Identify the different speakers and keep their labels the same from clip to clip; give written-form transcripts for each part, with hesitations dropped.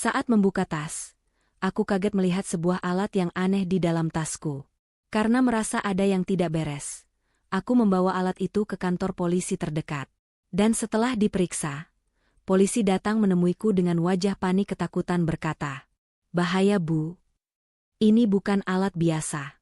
Speaker 1: Saat membuka tas, aku kaget melihat sebuah alat yang aneh di dalam tasku. Karena merasa ada yang tidak beres, aku membawa alat itu ke kantor polisi terdekat. Dan setelah diperiksa, polisi datang menemuiku dengan wajah panik ketakutan berkata, "Bahaya Bu, ini bukan alat biasa."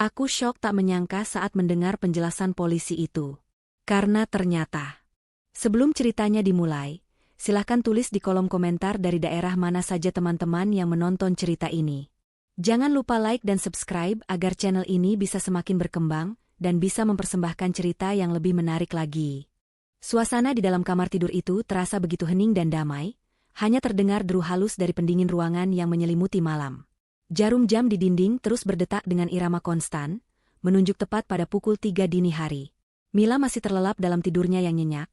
Speaker 1: Aku syok tak menyangka saat mendengar penjelasan polisi itu. Karena ternyata, sebelum ceritanya dimulai, silahkan tulis di kolom komentar dari daerah mana saja teman-teman yang menonton cerita ini. Jangan lupa like dan subscribe agar channel ini bisa semakin berkembang dan bisa mempersembahkan cerita yang lebih menarik lagi. Suasana di dalam kamar tidur itu terasa begitu hening dan damai, hanya terdengar deru halus dari pendingin ruangan yang menyelimuti malam. Jarum jam di dinding terus berdetak dengan irama konstan, menunjuk tepat pada pukul 3 dini hari. Mila masih terlelap dalam tidurnya yang nyenyak,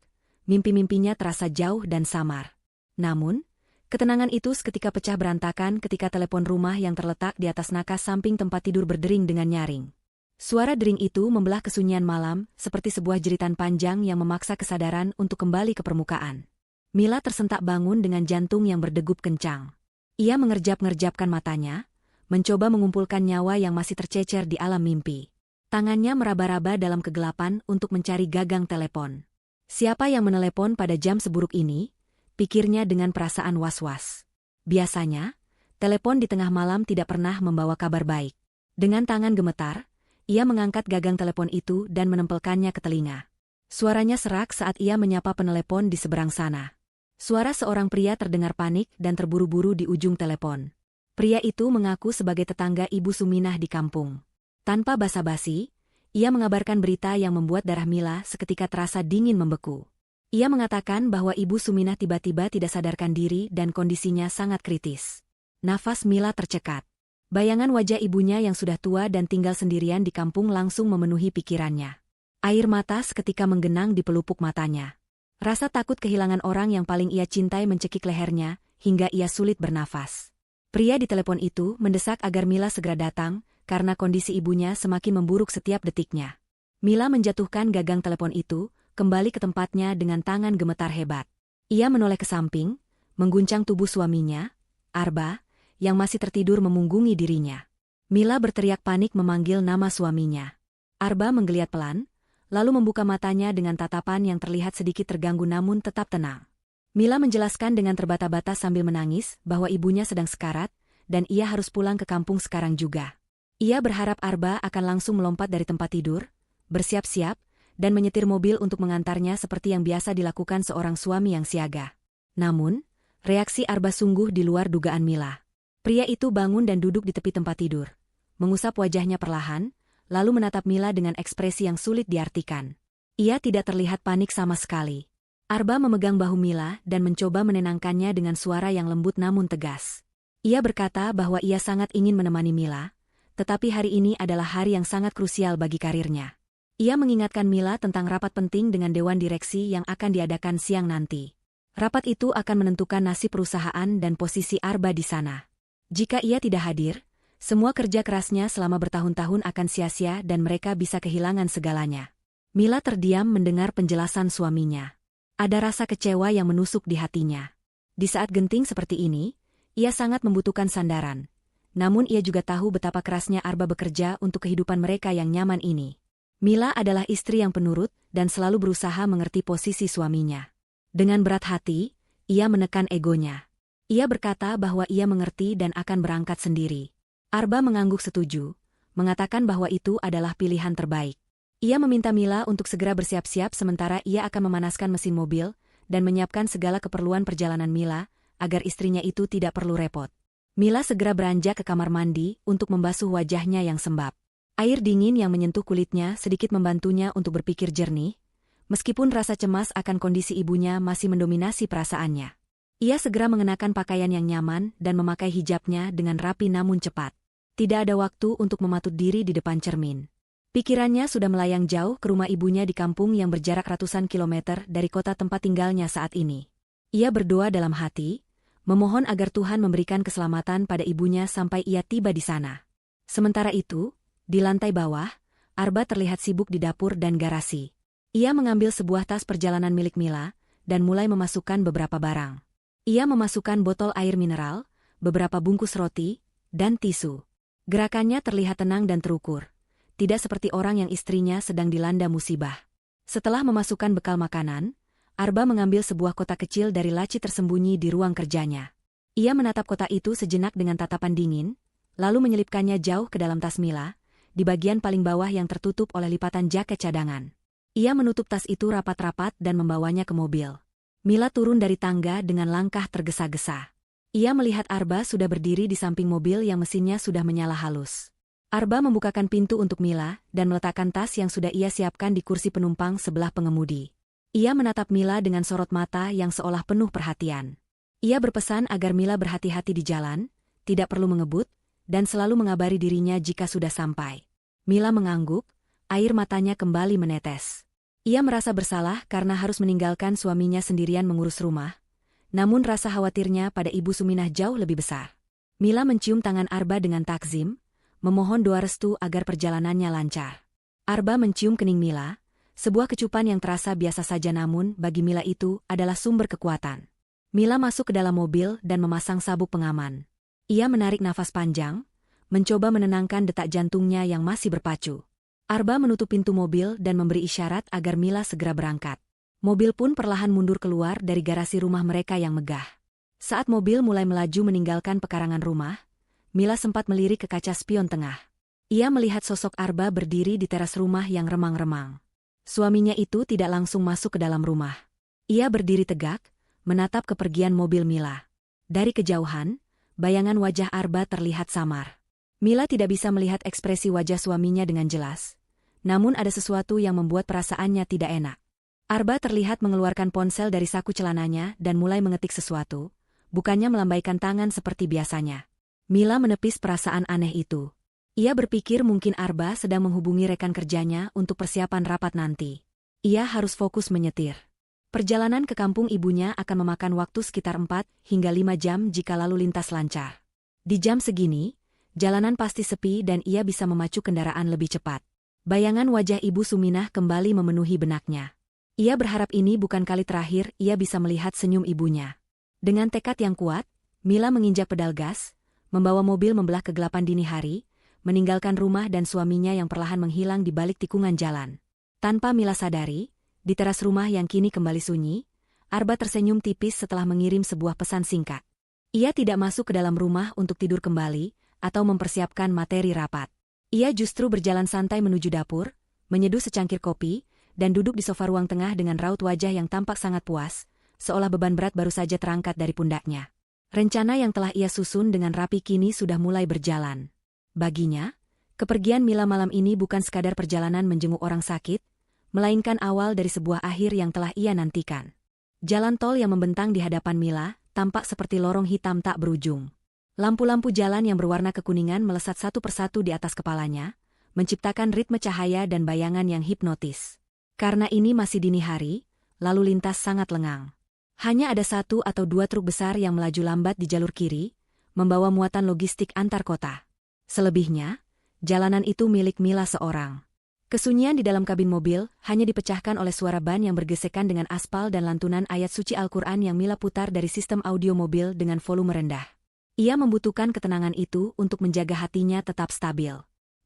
Speaker 1: mimpi-mimpinya terasa jauh dan samar. Namun, ketenangan itu seketika pecah berantakan ketika telepon rumah yang terletak di atas nakas samping tempat tidur berdering dengan nyaring. Suara dering itu membelah kesunyian malam seperti sebuah jeritan panjang yang memaksa kesadaran untuk kembali ke permukaan. Mila tersentak bangun dengan jantung yang berdegup kencang. Ia mengerjap-ngerjapkan matanya, mencoba mengumpulkan nyawa yang masih tercecer di alam mimpi. Tangannya meraba-raba dalam kegelapan untuk mencari gagang telepon. Siapa yang menelepon pada jam seburuk ini? Pikirnya dengan perasaan was-was. Biasanya, telepon di tengah malam tidak pernah membawa kabar baik. Dengan tangan gemetar, ia mengangkat gagang telepon itu dan menempelkannya ke telinga. Suaranya serak saat ia menyapa penelepon di seberang sana. Suara seorang pria terdengar panik dan terburu-buru di ujung telepon. Pria itu mengaku sebagai tetangga Ibu Suminah di kampung. Tanpa basa-basi, ia mengabarkan berita yang membuat darah Mila seketika terasa dingin membeku. Ia mengatakan bahwa Ibu Suminah tiba-tiba tidak sadarkan diri dan kondisinya sangat kritis. Nafas Mila tercekat. Bayangan wajah ibunya yang sudah tua dan tinggal sendirian di kampung langsung memenuhi pikirannya. Air mata seketika menggenang di pelupuk matanya. Rasa takut kehilangan orang yang paling ia cintai mencekik lehernya, hingga ia sulit bernafas. Pria di telepon itu mendesak agar Mila segera datang, karena kondisi ibunya semakin memburuk setiap detiknya. Mila menjatuhkan gagang telepon itu, kembali ke tempatnya dengan tangan gemetar hebat. Ia menoleh ke samping, mengguncang tubuh suaminya, Arba, yang masih tertidur memunggungi dirinya. Mila berteriak panik memanggil nama suaminya. Arba menggeliat pelan, lalu membuka matanya dengan tatapan yang terlihat sedikit terganggu namun tetap tenang. Mila menjelaskan dengan terbata-bata sambil menangis bahwa ibunya sedang sekarat, dan ia harus pulang ke kampung sekarang juga. Ia berharap Arba akan langsung melompat dari tempat tidur, bersiap-siap, dan menyetir mobil untuk mengantarnya seperti yang biasa dilakukan seorang suami yang siaga. Namun, reaksi Arba sungguh di luar dugaan Mila. Pria itu bangun dan duduk di tepi tempat tidur, mengusap wajahnya perlahan, lalu menatap Mila dengan ekspresi yang sulit diartikan. Ia tidak terlihat panik sama sekali. Arba memegang bahu Mila dan mencoba menenangkannya dengan suara yang lembut namun tegas. Ia berkata bahwa ia sangat ingin menemani Mila, tetapi hari ini adalah hari yang sangat krusial bagi karirnya. Ia mengingatkan Mila tentang rapat penting dengan Dewan Direksi yang akan diadakan siang nanti. Rapat itu akan menentukan nasib perusahaan dan posisi Arba di sana. Jika ia tidak hadir, semua kerja kerasnya selama bertahun-tahun akan sia-sia dan mereka bisa kehilangan segalanya. Mila terdiam mendengar penjelasan suaminya. Ada rasa kecewa yang menusuk di hatinya. Di saat genting seperti ini, ia sangat membutuhkan sandaran. Namun ia juga tahu betapa kerasnya Arba bekerja untuk kehidupan mereka yang nyaman ini. Mila adalah istri yang penurut dan selalu berusaha mengerti posisi suaminya. Dengan berat hati, ia menekan egonya. Ia berkata bahwa ia mengerti dan akan berangkat sendiri. Arba mengangguk setuju, mengatakan bahwa itu adalah pilihan terbaik. Ia meminta Mila untuk segera bersiap-siap sementara ia akan memanaskan mesin mobil dan menyiapkan segala keperluan perjalanan Mila, agar istrinya itu tidak perlu repot. Mila segera beranjak ke kamar mandi untuk membasuh wajahnya yang sembab. Air dingin yang menyentuh kulitnya sedikit membantunya untuk berpikir jernih, meskipun rasa cemas akan kondisi ibunya masih mendominasi perasaannya. Ia segera mengenakan pakaian yang nyaman dan memakai hijabnya dengan rapi namun cepat. Tidak ada waktu untuk mematut diri di depan cermin. Pikirannya sudah melayang jauh ke rumah ibunya di kampung yang berjarak ratusan kilometer dari kota tempat tinggalnya saat ini. Ia berdoa dalam hati, memohon agar Tuhan memberikan keselamatan pada ibunya sampai ia tiba di sana. Sementara itu, di lantai bawah, Arba terlihat sibuk di dapur dan garasi. Ia mengambil sebuah tas perjalanan milik Mila dan mulai memasukkan beberapa barang. Ia memasukkan botol air mineral, beberapa bungkus roti, dan tisu. Gerakannya terlihat tenang dan terukur, tidak seperti orang yang istrinya sedang dilanda musibah. Setelah memasukkan bekal makanan, Arba mengambil sebuah kotak kecil dari laci tersembunyi di ruang kerjanya. Ia menatap kotak itu sejenak dengan tatapan dingin, lalu menyelipkannya jauh ke dalam tas Mila, di bagian paling bawah yang tertutup oleh lipatan jaket cadangan. Ia menutup tas itu rapat-rapat dan membawanya ke mobil. Mila turun dari tangga dengan langkah tergesa-gesa. Ia melihat Arba sudah berdiri di samping mobil yang mesinnya sudah menyala halus. Arba membukakan pintu untuk Mila dan meletakkan tas yang sudah ia siapkan di kursi penumpang sebelah pengemudi. Ia menatap Mila dengan sorot mata yang seolah penuh perhatian. Ia berpesan agar Mila berhati-hati di jalan, tidak perlu mengebut, dan selalu mengabari dirinya jika sudah sampai. Mila mengangguk, air matanya kembali menetes. Ia merasa bersalah karena harus meninggalkan suaminya sendirian mengurus rumah, namun rasa khawatirnya pada Ibu Suminah jauh lebih besar. Mila mencium tangan Arba dengan takzim, memohon doa restu agar perjalanannya lancar. Arba mencium kening Mila, sebuah kecupan yang terasa biasa saja namun bagi Mila itu adalah sumber kekuatan. Mila masuk ke dalam mobil dan memasang sabuk pengaman. Ia menarik nafas panjang, mencoba menenangkan detak jantungnya yang masih berpacu. Arba menutup pintu mobil dan memberi isyarat agar Mila segera berangkat. Mobil pun perlahan mundur keluar dari garasi rumah mereka yang megah. Saat mobil mulai melaju meninggalkan pekarangan rumah, Mila sempat melirik ke kaca spion tengah. Ia melihat sosok Arba berdiri di teras rumah yang remang-remang. Suaminya itu tidak langsung masuk ke dalam rumah. Ia berdiri tegak, menatap kepergian mobil Mila. Dari kejauhan, bayangan wajah Arba terlihat samar. Mila tidak bisa melihat ekspresi wajah suaminya dengan jelas, namun ada sesuatu yang membuat perasaannya tidak enak. Arba terlihat mengeluarkan ponsel dari saku celananya dan mulai mengetik sesuatu, bukannya melambaikan tangan seperti biasanya. Mila menepis perasaan aneh itu. Ia berpikir mungkin Arba sedang menghubungi rekan kerjanya untuk persiapan rapat nanti. Ia harus fokus menyetir. Perjalanan ke kampung ibunya akan memakan waktu sekitar 4 hingga 5 jam jika lalu lintas lancar. Di jam segini, jalanan pasti sepi dan ia bisa memacu kendaraan lebih cepat. Bayangan wajah Ibu Suminah kembali memenuhi benaknya. Ia berharap ini bukan kali terakhir ia bisa melihat senyum ibunya. Dengan tekad yang kuat, Mila menginjak pedal gas, membawa mobil membelah kegelapan dini hari, meninggalkan rumah dan suaminya yang perlahan menghilang di balik tikungan jalan. Tanpa Mila sadari, di teras rumah yang kini kembali sunyi, Arba tersenyum tipis setelah mengirim sebuah pesan singkat. Ia tidak masuk ke dalam rumah untuk tidur kembali atau mempersiapkan materi rapat. Ia justru berjalan santai menuju dapur, menyeduh secangkir kopi, dan duduk di sofa ruang tengah dengan raut wajah yang tampak sangat puas, seolah beban berat baru saja terangkat dari pundaknya. Rencana yang telah ia susun dengan rapi kini sudah mulai berjalan. Baginya, kepergian Mila malam ini bukan sekadar perjalanan menjenguk orang sakit, melainkan awal dari sebuah akhir yang telah ia nantikan. Jalan tol yang membentang di hadapan Mila tampak seperti lorong hitam tak berujung. Lampu-lampu jalan yang berwarna kekuningan melesat satu persatu di atas kepalanya, menciptakan ritme cahaya dan bayangan yang hipnotis. Karena ini masih dini hari, lalu lintas sangat lengang. Hanya ada 1 atau 2 truk besar yang melaju lambat di jalur kiri, membawa muatan logistik antar kota. Selebihnya, jalanan itu milik Mila seorang. Kesunyian di dalam kabin mobil hanya dipecahkan oleh suara ban yang bergesekan dengan aspal dan lantunan ayat suci Al-Quran yang Mila putar dari sistem audio mobil dengan volume rendah. Ia membutuhkan ketenangan itu untuk menjaga hatinya tetap stabil.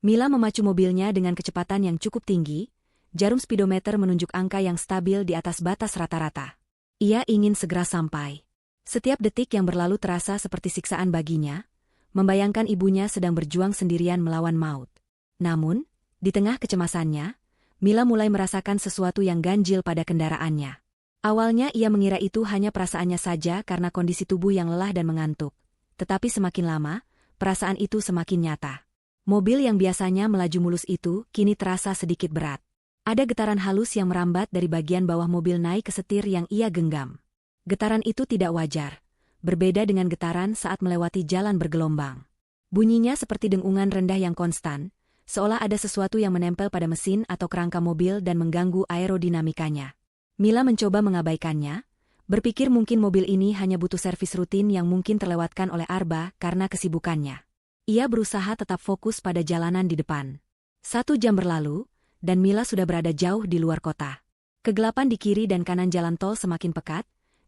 Speaker 1: Mila memacu mobilnya dengan kecepatan yang cukup tinggi. Jarum speedometer menunjuk angka yang stabil di atas batas rata-rata. Ia ingin segera sampai. Setiap detik yang berlalu terasa seperti siksaan baginya, membayangkan ibunya sedang berjuang sendirian melawan maut. Namun, di tengah kecemasannya, Mila mulai merasakan sesuatu yang ganjil pada kendaraannya. Awalnya ia mengira itu hanya perasaannya saja karena kondisi tubuh yang lelah dan mengantuk. Tetapi semakin lama, perasaan itu semakin nyata. Mobil yang biasanya melaju mulus itu kini terasa sedikit berat. Ada getaran halus yang merambat dari bagian bawah mobil naik ke setir yang ia genggam. Getaran itu tidak wajar, berbeda dengan getaran saat melewati jalan bergelombang. Bunyinya seperti dengungan rendah yang konstan, seolah ada sesuatu yang menempel pada mesin atau kerangka mobil dan mengganggu aerodinamikanya. Mila mencoba mengabaikannya, berpikir mungkin mobil ini hanya butuh servis rutin yang mungkin terlewatkan oleh Arba karena kesibukannya. Ia berusaha tetap fokus pada jalanan di depan. 1 jam berlalu, dan Mila sudah berada jauh di luar kota. Kegelapan di kiri dan kanan jalan tol semakin pekat,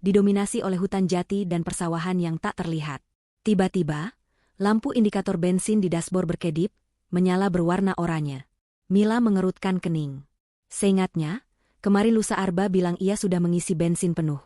Speaker 1: didominasi oleh hutan jati dan persawahan yang tak terlihat. Tiba-tiba, lampu indikator bensin di dashboard berkedip, menyala berwarna oranye. Mila mengerutkan kening. Seingatnya, kemarin lusa Arba bilang ia sudah mengisi bensin penuh.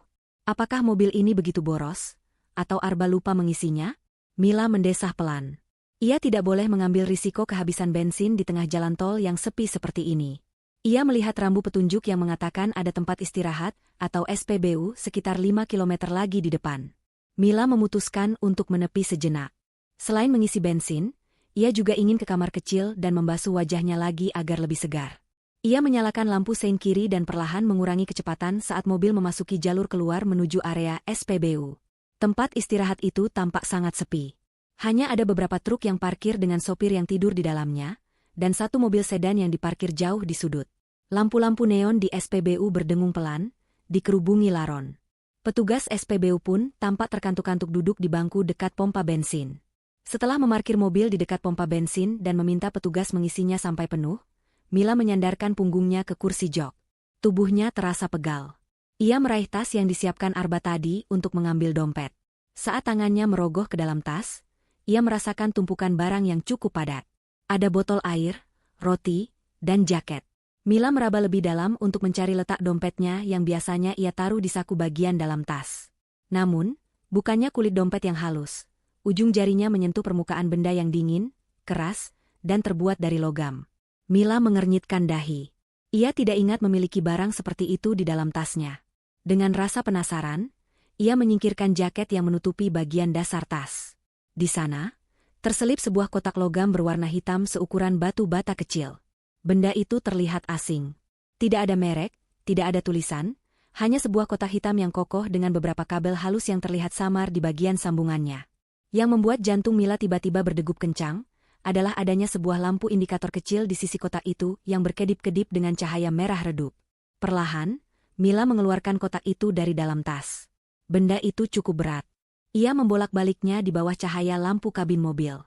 Speaker 1: Apakah mobil ini begitu boros? Atau Arba lupa mengisinya? Mila mendesah pelan. Ia tidak boleh mengambil risiko kehabisan bensin di tengah jalan tol yang sepi seperti ini. Ia melihat rambu petunjuk yang mengatakan ada tempat istirahat, atau SPBU, sekitar 5 km lagi di depan. Mila memutuskan untuk menepi sejenak. Selain mengisi bensin, ia juga ingin ke kamar kecil dan membasuh wajahnya lagi agar lebih segar. Ia menyalakan lampu sein kiri dan perlahan mengurangi kecepatan saat mobil memasuki jalur keluar menuju area SPBU. Tempat istirahat itu tampak sangat sepi. Hanya ada beberapa truk yang parkir dengan sopir yang tidur di dalamnya, dan satu mobil sedan yang diparkir jauh di sudut. Lampu-lampu neon di SPBU berdengung pelan, dikerubungi laron. Petugas SPBU pun tampak terkantuk-kantuk duduk di bangku dekat pompa bensin. Setelah memarkir mobil di dekat pompa bensin dan meminta petugas mengisinya sampai penuh, Mila menyandarkan punggungnya ke kursi jok. Tubuhnya terasa pegal. Ia meraih tas yang disiapkan Arba tadi untuk mengambil dompet. Saat tangannya merogoh ke dalam tas, ia merasakan tumpukan barang yang cukup padat. Ada botol air, roti, dan jaket. Mila meraba lebih dalam untuk mencari letak dompetnya yang biasanya ia taruh di saku bagian dalam tas. Namun, bukannya kulit dompet yang halus. Ujung jarinya menyentuh permukaan benda yang dingin, keras, dan terbuat dari logam. Mila mengernyitkan dahi. Ia tidak ingat memiliki barang seperti itu di dalam tasnya. Dengan rasa penasaran, ia menyingkirkan jaket yang menutupi bagian dasar tas. Di sana, terselip sebuah kotak logam berwarna hitam seukuran batu bata kecil. Benda itu terlihat asing. Tidak ada merek, tidak ada tulisan, hanya sebuah kotak hitam yang kokoh dengan beberapa kabel halus yang terlihat samar di bagian sambungannya. Yang membuat jantung Mila tiba-tiba berdegup kencang, adalah adanya sebuah lampu indikator kecil di sisi kotak itu yang berkedip-kedip dengan cahaya merah redup. Perlahan, Mila mengeluarkan kotak itu dari dalam tas. Benda itu cukup berat. Ia membolak-baliknya di bawah cahaya lampu kabin mobil.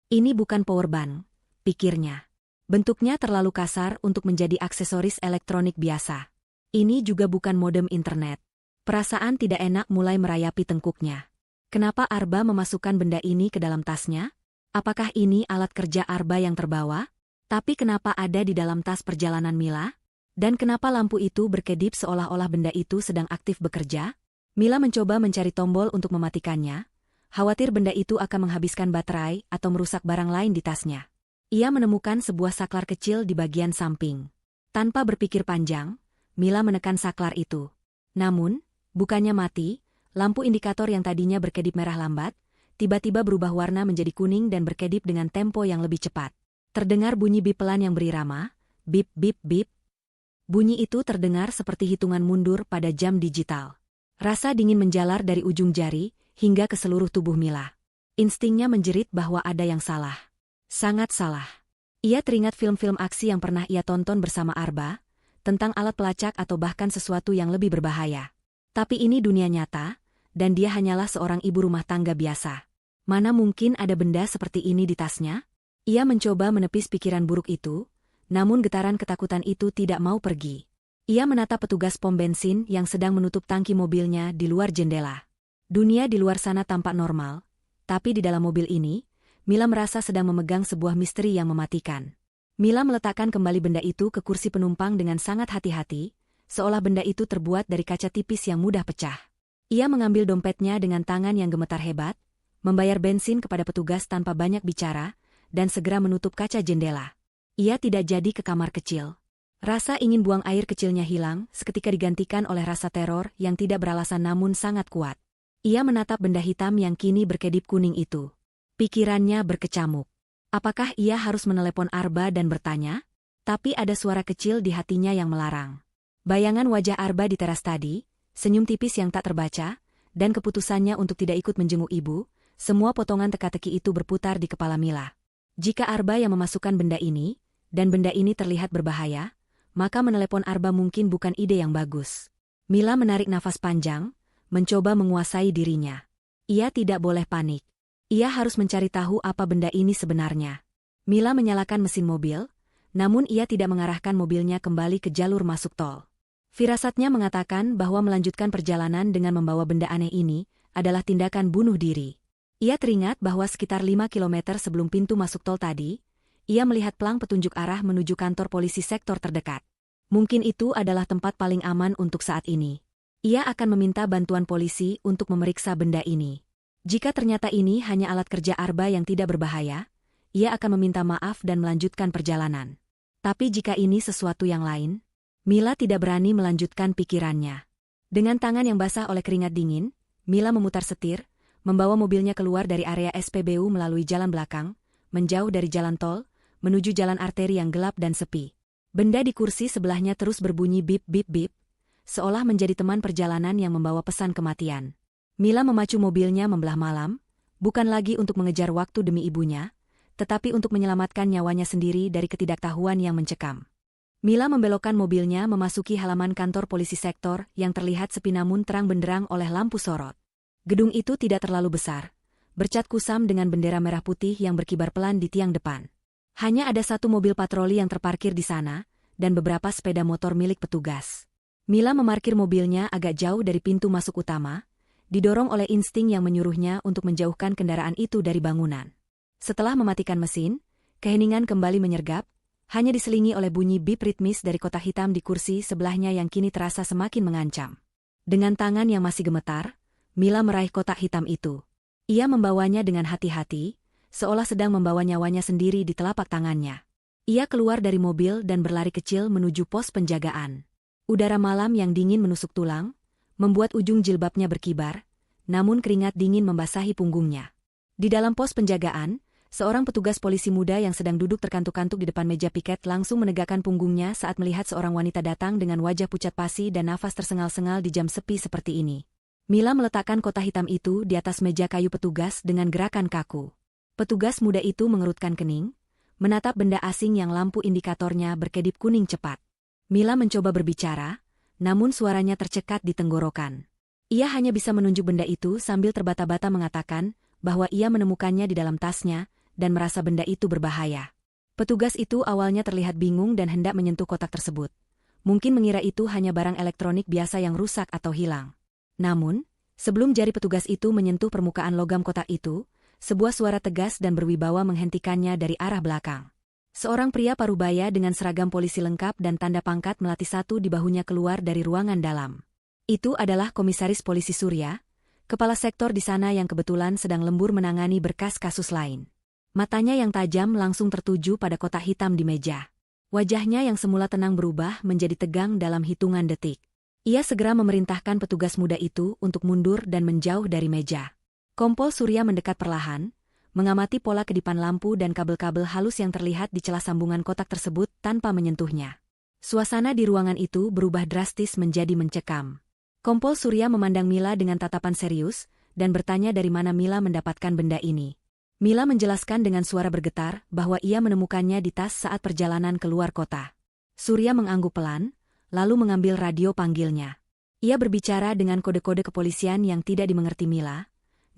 Speaker 1: Ini bukan powerbank, pikirnya. Bentuknya terlalu kasar untuk menjadi aksesoris elektronik biasa. Ini juga bukan modem internet. Perasaan tidak enak mulai merayapi tengkuknya. Kenapa Arba memasukkan benda ini ke dalam tasnya? Apakah ini alat kerja Arba yang terbawa? Tapi kenapa ada di dalam tas perjalanan Mila? Dan kenapa lampu itu berkedip seolah-olah benda itu sedang aktif bekerja? Mila mencoba mencari tombol untuk mematikannya, khawatir benda itu akan menghabiskan baterai atau merusak barang lain di tasnya. Ia menemukan sebuah saklar kecil di bagian samping. Tanpa berpikir panjang, Mila menekan saklar itu. Namun, bukannya mati, lampu indikator yang tadinya berkedip merah lambat, tiba-tiba berubah warna menjadi kuning dan berkedip dengan tempo yang lebih cepat. Terdengar bunyi bip pelan yang berirama, bip bip bip. Bunyi itu terdengar seperti hitungan mundur pada jam digital. Rasa dingin menjalar dari ujung jari hingga ke seluruh tubuh Mila. Instingnya menjerit bahwa ada yang salah. Sangat salah. Ia teringat film-film aksi yang pernah ia tonton bersama Arba, tentang alat pelacak atau bahkan sesuatu yang lebih berbahaya. Tapi ini dunia nyata, dan dia hanyalah seorang ibu rumah tangga biasa. Mana mungkin ada benda seperti ini di tasnya? Ia mencoba menepis pikiran buruk itu, namun getaran ketakutan itu tidak mau pergi. Ia menatap petugas pom bensin yang sedang menutup tangki mobilnya di luar jendela. Dunia di luar sana tampak normal, tapi di dalam mobil ini, Mila merasa sedang memegang sebuah misteri yang mematikan. Mila meletakkan kembali benda itu ke kursi penumpang dengan sangat hati-hati, seolah benda itu terbuat dari kaca tipis yang mudah pecah. Ia mengambil dompetnya dengan tangan yang gemetar hebat, membayar bensin kepada petugas tanpa banyak bicara, dan segera menutup kaca jendela. Ia tidak jadi ke kamar kecil. Rasa ingin buang air kecilnya hilang, seketika digantikan oleh rasa teror yang tidak beralasan namun sangat kuat. Ia menatap benda hitam yang kini berkedip kuning itu. Pikirannya berkecamuk. Apakah ia harus menelepon Arba dan bertanya? Tapi ada suara kecil di hatinya yang melarang. Bayangan wajah Arba di teras tadi, senyum tipis yang tak terbaca, dan keputusannya untuk tidak ikut menjenguk ibu, semua potongan teka-teki itu berputar di kepala Mila. Jika Arba yang memasukkan benda ini, dan benda ini terlihat berbahaya, maka menelepon Arba mungkin bukan ide yang bagus. Mila menarik nafas panjang, mencoba menguasai dirinya. Ia tidak boleh panik. Ia harus mencari tahu apa benda ini sebenarnya. Mila menyalakan mesin mobil, namun ia tidak mengarahkan mobilnya kembali ke jalur masuk tol. Firasatnya mengatakan bahwa melanjutkan perjalanan dengan membawa benda aneh ini adalah tindakan bunuh diri. Ia teringat bahwa sekitar 5 kilometer sebelum pintu masuk tol tadi, ia melihat pelang petunjuk arah menuju kantor polisi sektor terdekat. Mungkin itu adalah tempat paling aman untuk saat ini. Ia akan meminta bantuan polisi untuk memeriksa benda ini. Jika ternyata ini hanya alat kerja Arba yang tidak berbahaya, ia akan meminta maaf dan melanjutkan perjalanan. Tapi jika ini sesuatu yang lain, Mila tidak berani melanjutkan pikirannya. Dengan tangan yang basah oleh keringat dingin, Mila memutar setir, membawa mobilnya keluar dari area SPBU melalui jalan belakang, menjauh dari jalan tol, menuju jalan arteri yang gelap dan sepi. Benda di kursi sebelahnya terus berbunyi bip-bip-bip, seolah menjadi teman perjalanan yang membawa pesan kematian. Mila memacu mobilnya membelah malam, bukan lagi untuk mengejar waktu demi ibunya, tetapi untuk menyelamatkan nyawanya sendiri dari ketidaktahuan yang mencekam. Mila membelokkan mobilnya memasuki halaman kantor polisi sektor yang terlihat sepi namun terang benderang oleh lampu sorot. Gedung itu tidak terlalu besar, bercat kusam dengan bendera merah putih yang berkibar pelan di tiang depan. Hanya ada satu mobil patroli yang terparkir di sana, dan beberapa sepeda motor milik petugas. Mila memarkir mobilnya agak jauh dari pintu masuk utama, didorong oleh insting yang menyuruhnya untuk menjauhkan kendaraan itu dari bangunan. Setelah mematikan mesin, keheningan kembali menyergap, hanya diselingi oleh bunyi bip ritmis dari kotak hitam di kursi sebelahnya yang kini terasa semakin mengancam. Dengan tangan yang masih gemetar, Mila meraih kotak hitam itu. Ia membawanya dengan hati-hati, seolah sedang membawa nyawanya sendiri di telapak tangannya. Ia keluar dari mobil dan berlari kecil menuju pos penjagaan. Udara malam yang dingin menusuk tulang, membuat ujung jilbabnya berkibar, namun keringat dingin membasahi punggungnya. Di dalam pos penjagaan, seorang petugas polisi muda yang sedang duduk terkantuk-kantuk di depan meja piket langsung menegakkan punggungnya saat melihat seorang wanita datang dengan wajah pucat pasi dan nafas tersengal-sengal di jam sepi seperti ini. Mila meletakkan kotak hitam itu di atas meja kayu petugas dengan gerakan kaku. Petugas muda itu mengerutkan kening, menatap benda asing yang lampu indikatornya berkedip kuning cepat. Mila mencoba berbicara, namun suaranya tercekat di tenggorokan. Ia hanya bisa menunjuk benda itu sambil terbata-bata mengatakan bahwa ia menemukannya di dalam tasnya, dan merasa benda itu berbahaya. Petugas itu awalnya terlihat bingung dan hendak menyentuh kotak tersebut. Mungkin mengira itu hanya barang elektronik biasa yang rusak atau hilang. Namun, sebelum jari petugas itu menyentuh permukaan logam kotak itu, sebuah suara tegas dan berwibawa menghentikannya dari arah belakang. Seorang pria parubaya dengan seragam polisi lengkap dan tanda pangkat melati satu di bahunya keluar dari ruangan dalam. Itu adalah Komisaris Polisi Surya, kepala sektor di sana yang kebetulan sedang lembur menangani berkas kasus lain. Matanya yang tajam langsung tertuju pada kotak hitam di meja. Wajahnya yang semula tenang berubah menjadi tegang dalam hitungan detik. Ia segera memerintahkan petugas muda itu untuk mundur dan menjauh dari meja. Kompol Surya mendekat perlahan, mengamati pola kedipan lampu dan kabel-kabel halus yang terlihat di celah sambungan kotak tersebut tanpa menyentuhnya. Suasana di ruangan itu berubah drastis menjadi mencekam. Kompol Surya memandang Mila dengan tatapan serius, dan bertanya dari mana Mila mendapatkan benda ini. Mila menjelaskan dengan suara bergetar bahwa ia menemukannya di tas saat perjalanan keluar kota. Surya mengangguk pelan, lalu mengambil radio panggilnya. Ia berbicara dengan kode-kode kepolisian yang tidak dimengerti Mila,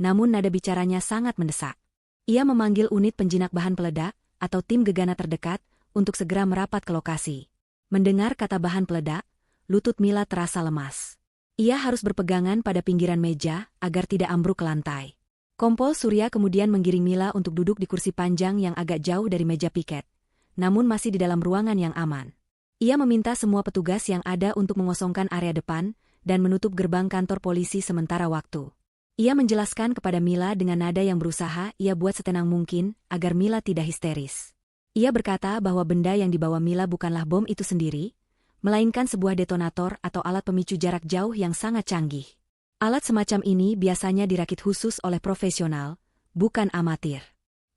Speaker 1: namun nada bicaranya sangat mendesak. Ia memanggil unit penjinak bahan peledak, atau tim gegana terdekat, untuk segera merapat ke lokasi. Mendengar kata bahan peledak, lutut Mila terasa lemas. Ia harus berpegangan pada pinggiran meja agar tidak ambruk ke lantai. Kompol Surya kemudian menggiring Mila untuk duduk di kursi panjang yang agak jauh dari meja piket, namun masih di dalam ruangan yang aman. Ia meminta semua petugas yang ada untuk mengosongkan area depan dan menutup gerbang kantor polisi sementara waktu. Ia menjelaskan kepada Mila dengan nada yang berusaha ia buat setenang mungkin agar Mila tidak histeris. Ia berkata bahwa benda yang dibawa Mila bukanlah bom itu sendiri, melainkan sebuah detonator atau alat pemicu jarak jauh yang sangat canggih. Alat semacam ini biasanya dirakit khusus oleh profesional, bukan amatir.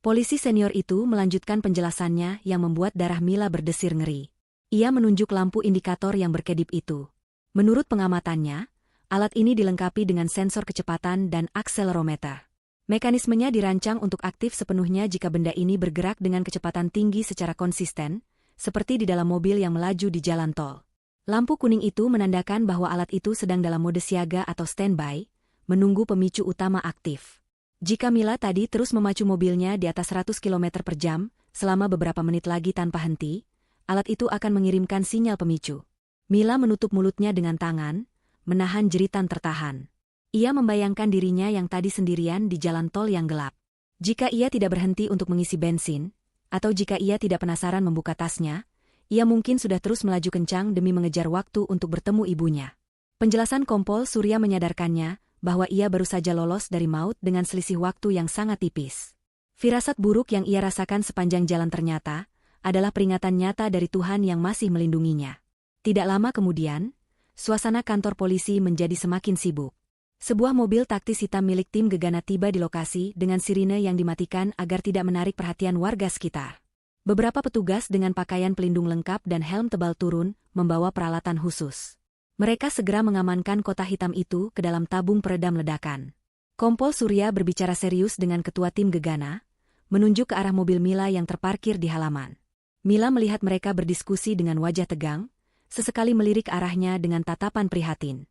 Speaker 1: Polisi senior itu melanjutkan penjelasannya yang membuat darah Mila berdesir ngeri. Ia menunjuk lampu indikator yang berkedip itu. Menurut pengamatannya, alat ini dilengkapi dengan sensor kecepatan dan akselerometer. Mekanismenya dirancang untuk aktif sepenuhnya jika benda ini bergerak dengan kecepatan tinggi secara konsisten, seperti di dalam mobil yang melaju di jalan tol. Lampu kuning itu menandakan bahwa alat itu sedang dalam mode siaga atau standby, menunggu pemicu utama aktif. Jika Mila tadi terus memacu mobilnya di atas 100 km per jam, selama beberapa menit lagi tanpa henti, alat itu akan mengirimkan sinyal pemicu. Mila menutup mulutnya dengan tangan, menahan jeritan tertahan. Ia membayangkan dirinya yang tadi sendirian di jalan tol yang gelap. Jika ia tidak berhenti untuk mengisi bensin, atau jika ia tidak penasaran membuka tasnya, ia mungkin sudah terus melaju kencang demi mengejar waktu untuk bertemu ibunya. Penjelasan Kompol Surya menyadarkannya bahwa ia baru saja lolos dari maut dengan selisih waktu yang sangat tipis. Firasat buruk yang ia rasakan sepanjang jalan ternyata adalah peringatan nyata dari Tuhan yang masih melindunginya. Tidak lama kemudian, suasana kantor polisi menjadi semakin sibuk. Sebuah mobil taktis hitam milik tim Gegana tiba di lokasi dengan sirine yang dimatikan agar tidak menarik perhatian warga sekitar. Beberapa petugas dengan pakaian pelindung lengkap dan helm tebal turun, membawa peralatan khusus. Mereka segera mengamankan kotak hitam itu ke dalam tabung peredam ledakan. Kompol Surya berbicara serius dengan ketua tim Gegana, menunjuk ke arah mobil Mila yang terparkir di halaman. Mila melihat mereka berdiskusi dengan wajah tegang, sesekali melirik arahnya dengan tatapan prihatin.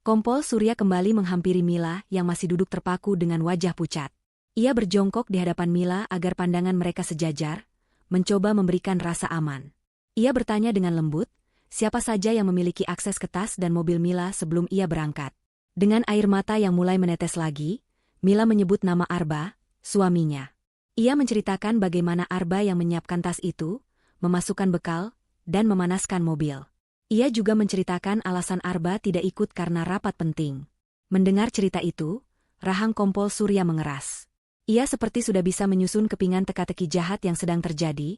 Speaker 1: Kompol Surya kembali menghampiri Mila yang masih duduk terpaku dengan wajah pucat. Ia berjongkok di hadapan Mila agar pandangan mereka sejajar, mencoba memberikan rasa aman. Ia bertanya dengan lembut, siapa saja yang memiliki akses ke tas dan mobil Mila sebelum ia berangkat. Dengan air mata yang mulai menetes lagi, Mila menyebut nama Arba, suaminya. Ia menceritakan bagaimana Arba yang menyiapkan tas itu, memasukkan bekal, dan memanaskan mobil. Ia juga menceritakan alasan Arba tidak ikut karena rapat penting. Mendengar cerita itu, rahang Kompol Surya mengeras. Ia seperti sudah bisa menyusun kepingan teka-teki jahat yang sedang terjadi,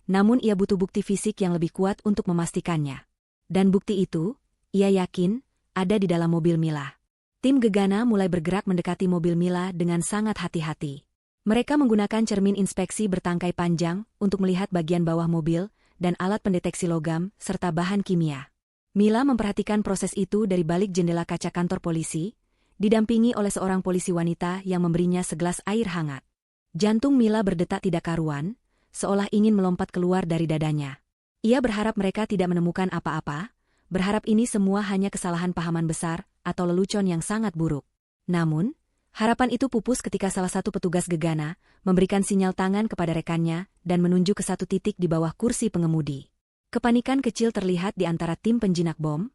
Speaker 1: namun ia butuh bukti fisik yang lebih kuat untuk memastikannya. Dan bukti itu, ia yakin, ada di dalam mobil Mila. Tim Gegana mulai bergerak mendekati mobil Mila dengan sangat hati-hati. Mereka menggunakan cermin inspeksi bertangkai panjang untuk melihat bagian bawah mobil dan alat pendeteksi logam serta bahan kimia. Mila memperhatikan proses itu dari balik jendela kaca kantor polisi, didampingi oleh seorang polisi wanita yang memberinya segelas air hangat. Jantung Mila berdetak tidak karuan, seolah ingin melompat keluar dari dadanya. Ia berharap mereka tidak menemukan apa-apa, berharap ini semua hanya kesalahan pahaman besar atau lelucon yang sangat buruk. Namun, harapan itu pupus ketika salah satu petugas Gegana memberikan sinyal tangan kepada rekannya dan menunjuk ke satu titik di bawah kursi pengemudi. Kepanikan kecil terlihat di antara tim penjinak bom,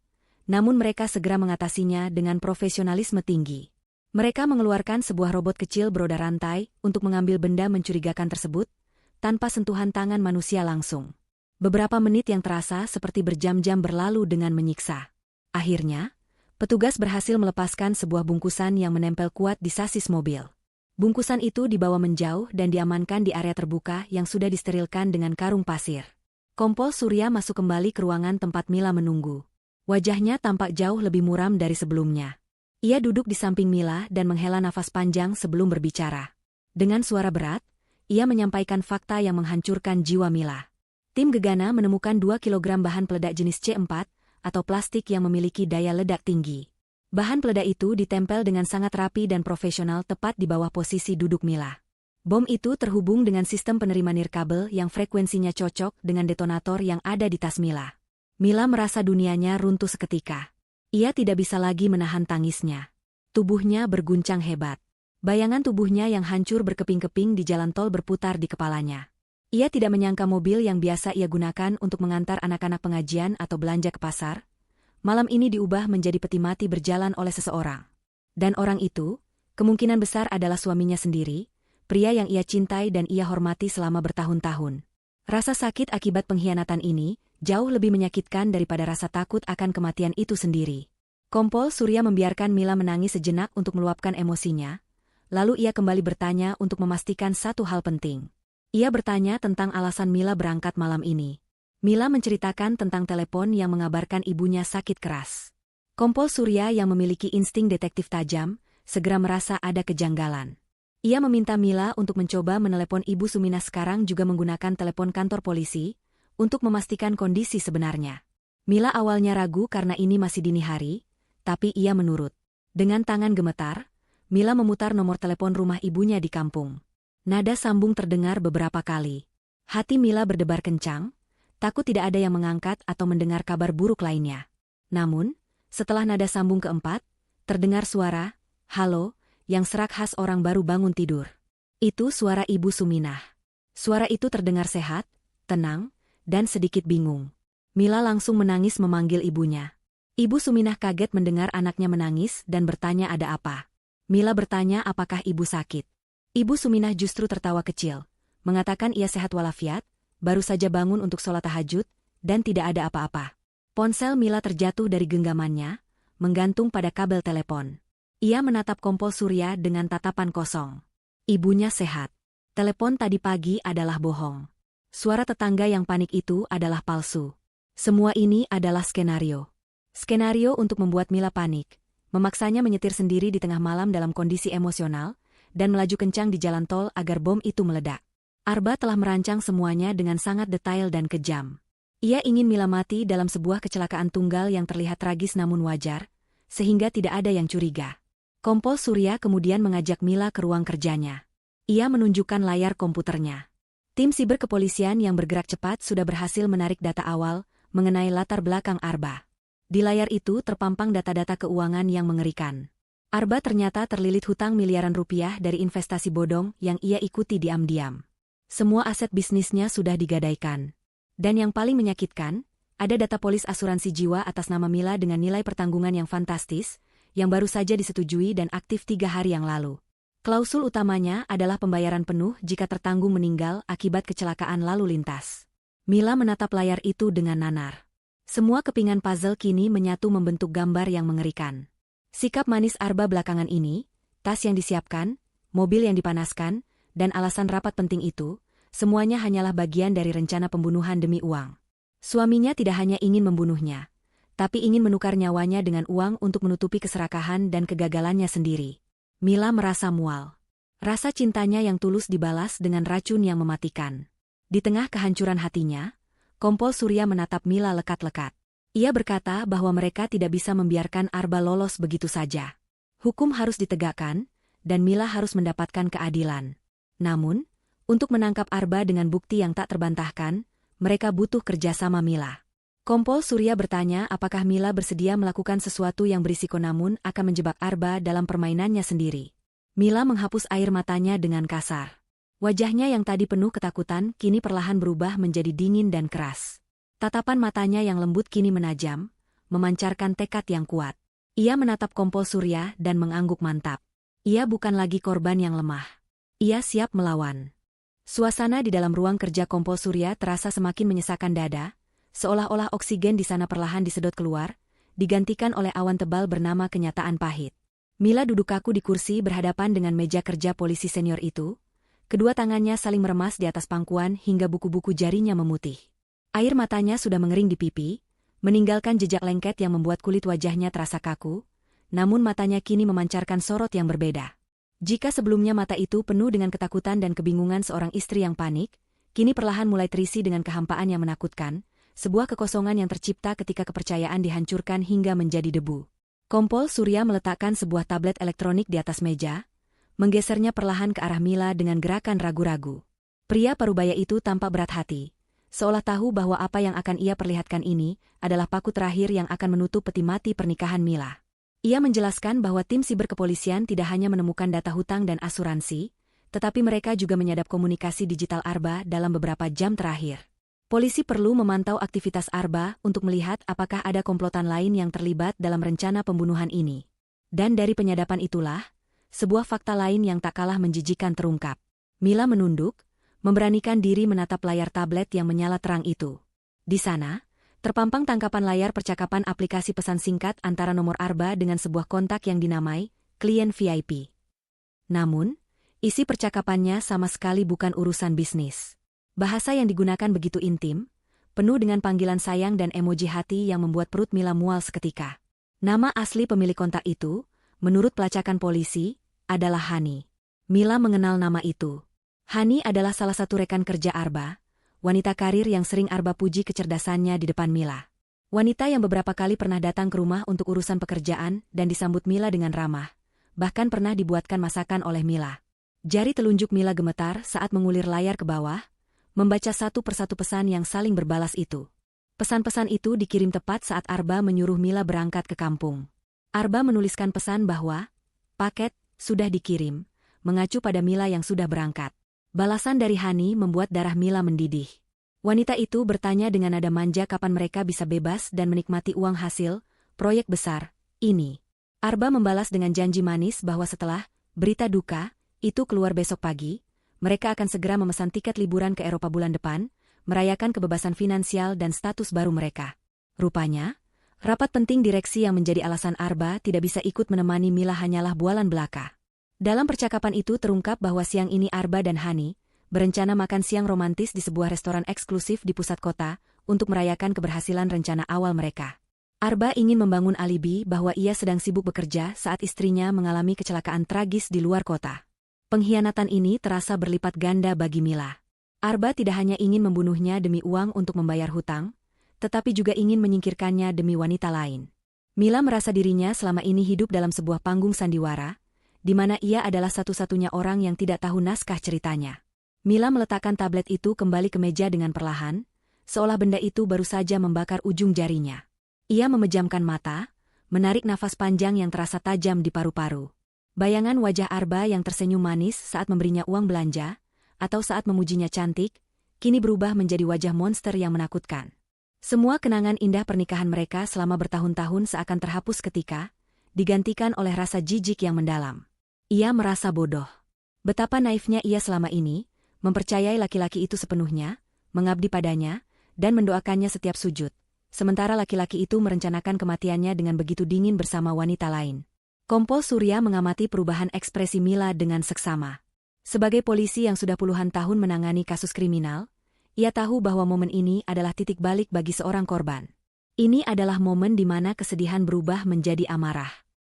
Speaker 1: namun mereka segera mengatasinya dengan profesionalisme tinggi. Mereka mengeluarkan sebuah robot kecil beroda rantai untuk mengambil benda mencurigakan tersebut, tanpa sentuhan tangan manusia langsung. Beberapa menit yang terasa seperti berjam-jam berlalu dengan menyiksa. Akhirnya, petugas berhasil melepaskan sebuah bungkusan yang menempel kuat di sasis mobil. Bungkusan itu dibawa menjauh dan diamankan di area terbuka yang sudah disterilkan dengan karung pasir. Kompol Surya masuk kembali ke ruangan tempat Mila menunggu. Wajahnya tampak jauh lebih muram dari sebelumnya. Ia duduk di samping Mila dan menghela nafas panjang sebelum berbicara. Dengan suara berat, ia menyampaikan fakta yang menghancurkan jiwa Mila. Tim Gegana menemukan 2 kilogram bahan peledak jenis C4, atau plastik yang memiliki daya ledak tinggi. Bahan peledak itu ditempel dengan sangat rapi dan profesional tepat di bawah posisi duduk Mila. Bom itu terhubung dengan sistem penerima nirkabel yang frekuensinya cocok dengan detonator yang ada di tas Mila. Mila merasa dunianya runtuh seketika. Ia tidak bisa lagi menahan tangisnya. Tubuhnya berguncang hebat. Bayangan tubuhnya yang hancur berkeping-keping di jalan tol berputar di kepalanya. Ia tidak menyangka mobil yang biasa ia gunakan untuk mengantar anak-anak pengajian atau belanja ke pasar, malam ini diubah menjadi peti mati berjalan oleh seseorang. Dan orang itu, kemungkinan besar adalah suaminya sendiri, pria yang ia cintai dan ia hormati selama bertahun-tahun. Rasa sakit akibat pengkhianatan ini jauh lebih menyakitkan daripada rasa takut akan kematian itu sendiri. Kompol Surya membiarkan Mila menangis sejenak untuk meluapkan emosinya, lalu ia kembali bertanya untuk memastikan satu hal penting. Ia bertanya tentang alasan Mila berangkat malam ini. Mila menceritakan tentang telepon yang mengabarkan ibunya sakit keras. Kompol Surya yang memiliki insting detektif tajam, segera merasa ada kejanggalan. Ia meminta Mila untuk mencoba menelepon Ibu Suminah sekarang juga menggunakan telepon kantor polisi, untuk memastikan kondisi sebenarnya. Mila awalnya ragu karena ini masih dini hari, tapi ia menurut. Dengan tangan gemetar, Mila memutar nomor telepon rumah ibunya di kampung. Nada sambung terdengar beberapa kali. Hati Mila berdebar kencang, takut tidak ada yang mengangkat atau mendengar kabar buruk lainnya. Namun, setelah nada sambung keempat, terdengar suara, "Halo," yang serak khas orang baru bangun tidur. Itu suara Ibu Suminah. Suara itu terdengar sehat, tenang, dan sedikit bingung. Mila langsung menangis memanggil ibunya. Ibu Suminah kaget mendengar anaknya menangis dan bertanya ada apa. Mila bertanya apakah ibu sakit. Ibu Suminah justru tertawa kecil, mengatakan ia sehat walafiat, baru saja bangun untuk sholat tahajud, dan tidak ada apa-apa. Ponsel Mila terjatuh dari genggamannya, menggantung pada kabel telepon. Ia menatap kompor surya dengan tatapan kosong. Ibunya sehat. Telepon tadi pagi adalah bohong. Suara tetangga yang panik itu adalah palsu. Semua ini adalah skenario. Skenario untuk membuat Mila panik, memaksanya menyetir sendiri di tengah malam dalam kondisi emosional, dan melaju kencang di jalan tol agar bom itu meledak. Arba telah merancang semuanya dengan sangat detail dan kejam. Ia ingin Mila mati dalam sebuah kecelakaan tunggal yang terlihat tragis namun wajar, sehingga tidak ada yang curiga. Kompol Surya kemudian mengajak Mila ke ruang kerjanya. Ia menunjukkan layar komputernya. Tim siber kepolisian yang bergerak cepat sudah berhasil menarik data awal mengenai latar belakang Arba. Di layar itu terpampang data-data keuangan yang mengerikan. Arba ternyata terlilit hutang miliaran rupiah dari investasi bodong yang ia ikuti diam-diam. Semua aset bisnisnya sudah digadaikan. Dan yang paling menyakitkan, ada data polis asuransi jiwa atas nama Mila dengan nilai pertanggungan yang fantastis, yang baru saja disetujui dan aktif 3 hari yang lalu. Klausul utamanya adalah pembayaran penuh jika tertanggung meninggal akibat kecelakaan lalu lintas. Mila menatap layar itu dengan nanar. Semua kepingan puzzle kini menyatu membentuk gambar yang mengerikan. Sikap manis Arba belakangan ini, tas yang disiapkan, mobil yang dipanaskan, dan alasan rapat penting itu, semuanya hanyalah bagian dari rencana pembunuhan demi uang. Suaminya tidak hanya ingin membunuhnya, tapi ingin menukar nyawanya dengan uang untuk menutupi keserakahan dan kegagalannya sendiri. Mila merasa mual. Rasa cintanya yang tulus dibalas dengan racun yang mematikan. Di tengah kehancuran hatinya, Kompol Surya menatap Mila lekat-lekat. Ia berkata bahwa mereka tidak bisa membiarkan Arba lolos begitu saja. Hukum harus ditegakkan, dan Mila harus mendapatkan keadilan. Namun, untuk menangkap Arba dengan bukti yang tak terbantahkan, mereka butuh kerjasama Mila. Kompol Surya bertanya apakah Mila bersedia melakukan sesuatu yang berisiko namun akan menjebak Arba dalam permainannya sendiri. Mila menghapus air matanya dengan kasar. Wajahnya yang tadi penuh ketakutan kini perlahan berubah menjadi dingin dan keras. Tatapan matanya yang lembut kini menajam, memancarkan tekad yang kuat. Ia menatap Kompol Surya dan mengangguk mantap. Ia bukan lagi korban yang lemah. Ia siap melawan. Suasana di dalam ruang kerja Kompol Surya terasa semakin menyesakkan dada, seolah-olah oksigen di sana perlahan disedot keluar, digantikan oleh awan tebal bernama kenyataan pahit. Mila duduk kaku di kursi berhadapan dengan meja kerja polisi senior itu. Kedua tangannya saling meremas di atas pangkuan hingga buku-buku jarinya memutih. Air matanya sudah mengering di pipi, meninggalkan jejak lengket yang membuat kulit wajahnya terasa kaku, namun matanya kini memancarkan sorot yang berbeda. Jika sebelumnya mata itu penuh dengan ketakutan dan kebingungan seorang istri yang panik, kini perlahan mulai terisi dengan kehampaan yang menakutkan, sebuah kekosongan yang tercipta ketika kepercayaan dihancurkan hingga menjadi debu. Kompol Surya meletakkan sebuah tablet elektronik di atas meja, menggesernya perlahan ke arah Mila dengan gerakan ragu-ragu. Pria parubaya itu tampak berat hati, seolah tahu bahwa apa yang akan ia perlihatkan ini adalah paku terakhir yang akan menutup peti mati pernikahan Mila. Ia menjelaskan bahwa tim siber kepolisian tidak hanya menemukan data hutang dan asuransi, tetapi mereka juga menyadap komunikasi digital Arba dalam beberapa jam terakhir. Polisi perlu memantau aktivitas Arba untuk melihat apakah ada komplotan lain yang terlibat dalam rencana pembunuhan ini. Dan dari penyadapan itulah, sebuah fakta lain yang tak kalah menjijikan terungkap. Mila menunduk, memberanikan diri menatap layar tablet yang menyala terang itu. Di sana, terpampang tangkapan layar percakapan aplikasi pesan singkat antara nomor Arba dengan sebuah kontak yang dinamai klien VIP. Namun, isi percakapannya sama sekali bukan urusan bisnis. Bahasa yang digunakan begitu intim, penuh dengan panggilan sayang dan emoji hati yang membuat perut Mila mual seketika. Nama asli pemilik kontak itu, menurut pelacakan polisi, adalah Hani. Mila mengenal nama itu. Hani adalah salah satu rekan kerja Arba, wanita karir yang sering Arba puji kecerdasannya di depan Mila. Wanita yang beberapa kali pernah datang ke rumah untuk urusan pekerjaan dan disambut Mila dengan ramah, bahkan pernah dibuatkan masakan oleh Mila. Jari telunjuk Mila gemetar saat mengulir layar ke bawah, membaca satu persatu pesan yang saling berbalas itu. Pesan-pesan itu dikirim tepat saat Arba menyuruh Mila berangkat ke kampung. Arba menuliskan pesan bahwa paket sudah dikirim, mengacu pada Mila yang sudah berangkat. Balasan dari Hani membuat darah Mila mendidih. Wanita itu bertanya dengan nada manja kapan mereka bisa bebas dan menikmati uang hasil proyek besar ini. Arba membalas dengan janji manis bahwa setelah berita duka itu keluar besok pagi, mereka akan segera memesan tiket liburan ke Eropa bulan depan, merayakan kebebasan finansial dan status baru mereka. Rupanya, rapat penting direksi yang menjadi alasan Arba tidak bisa ikut menemani Mila hanyalah bualan belaka. Dalam percakapan itu terungkap bahwa siang ini Arba dan Hani berencana makan siang romantis di sebuah restoran eksklusif di pusat kota untuk merayakan keberhasilan rencana awal mereka. Arba ingin membangun alibi bahwa ia sedang sibuk bekerja saat istrinya mengalami kecelakaan tragis di luar kota. Pengkhianatan ini terasa berlipat ganda bagi Mila. Arba tidak hanya ingin membunuhnya demi uang untuk membayar hutang, tetapi juga ingin menyingkirkannya demi wanita lain. Mila merasa dirinya selama ini hidup dalam sebuah panggung sandiwara, di mana ia adalah satu-satunya orang yang tidak tahu naskah ceritanya. Mila meletakkan tablet itu kembali ke meja dengan perlahan, seolah benda itu baru saja membakar ujung jarinya. Ia memejamkan mata, menarik nafas panjang yang terasa tajam di paru-paru. Bayangan wajah Arba yang tersenyum manis saat memberinya uang belanja, atau saat memujinya cantik, kini berubah menjadi wajah monster yang menakutkan. Semua kenangan indah pernikahan mereka selama bertahun-tahun seakan terhapus ketika, digantikan oleh rasa jijik yang mendalam. Ia merasa bodoh. Betapa naifnya ia selama ini, mempercayai laki-laki itu sepenuhnya, mengabdi padanya, dan mendoakannya setiap sujud. Sementara laki-laki itu merencanakan kematiannya dengan begitu dingin bersama wanita lain. Kompol Surya mengamati perubahan ekspresi Mila dengan seksama. Sebagai polisi yang sudah puluhan tahun menangani kasus kriminal, ia tahu bahwa momen ini adalah titik balik bagi seorang korban. Ini adalah momen di mana kesedihan berubah menjadi amarah.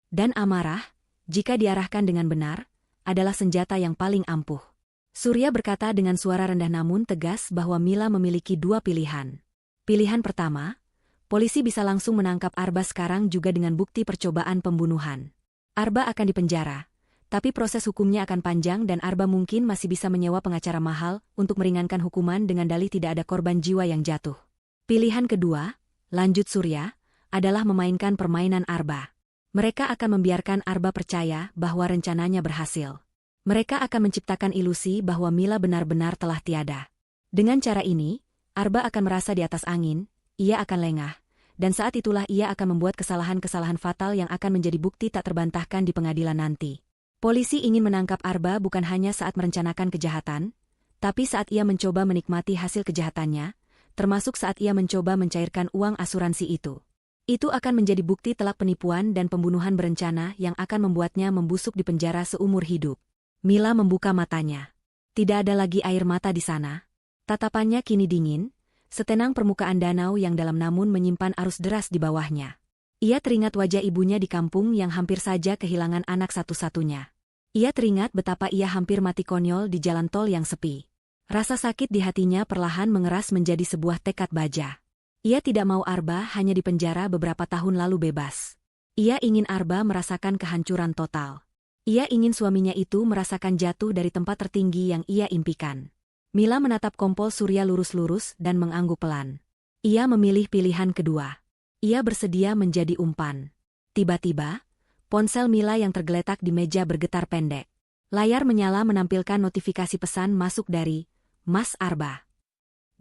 Speaker 1: Dan amarah, jika diarahkan dengan benar, adalah senjata yang paling ampuh. Surya berkata dengan suara rendah namun tegas bahwa Mila memiliki dua pilihan. Pilihan pertama, polisi bisa langsung menangkap Arba sekarang juga dengan bukti percobaan pembunuhan. Arba akan dipenjara, tapi proses hukumnya akan panjang dan Arba mungkin masih bisa menyewa pengacara mahal untuk meringankan hukuman dengan dalih tidak ada korban jiwa yang jatuh. Pilihan kedua, lanjut Surya, adalah memainkan permainan Arba. Mereka akan membiarkan Arba percaya bahwa rencananya berhasil. Mereka akan menciptakan ilusi bahwa Mila benar-benar telah tiada. Dengan cara ini, Arba akan merasa di atas angin, ia akan lengah, dan saat itulah ia akan membuat kesalahan-kesalahan fatal yang akan menjadi bukti tak terbantahkan di pengadilan nanti. Polisi ingin menangkap Arba bukan hanya saat merencanakan kejahatan, tapi saat ia mencoba menikmati hasil kejahatannya, termasuk saat ia mencoba mencairkan uang asuransi itu. Itu akan menjadi bukti telak penipuan dan pembunuhan berencana yang akan membuatnya membusuk di penjara seumur hidup. Mila membuka matanya. Tidak ada lagi air mata di sana. Tatapannya kini dingin, setenang permukaan danau yang dalam namun menyimpan arus deras di bawahnya. Ia teringat wajah ibunya di kampung yang hampir saja kehilangan anak satu-satunya. Ia teringat betapa ia hampir mati konyol di jalan tol yang sepi. Rasa sakit di hatinya perlahan mengeras menjadi sebuah tekad baja. Ia tidak mau Arba hanya dipenjara beberapa tahun lalu bebas. Ia ingin Arba merasakan kehancuran total. Ia ingin suaminya itu merasakan jatuh dari tempat tertinggi yang ia impikan. Mila menatap Kompol Surya lurus-lurus dan mengangguk pelan. Ia memilih pilihan kedua. Ia bersedia menjadi umpan. Tiba-tiba, ponsel Mila yang tergeletak di meja bergetar pendek. Layar menyala menampilkan notifikasi pesan masuk dari Mas Arba.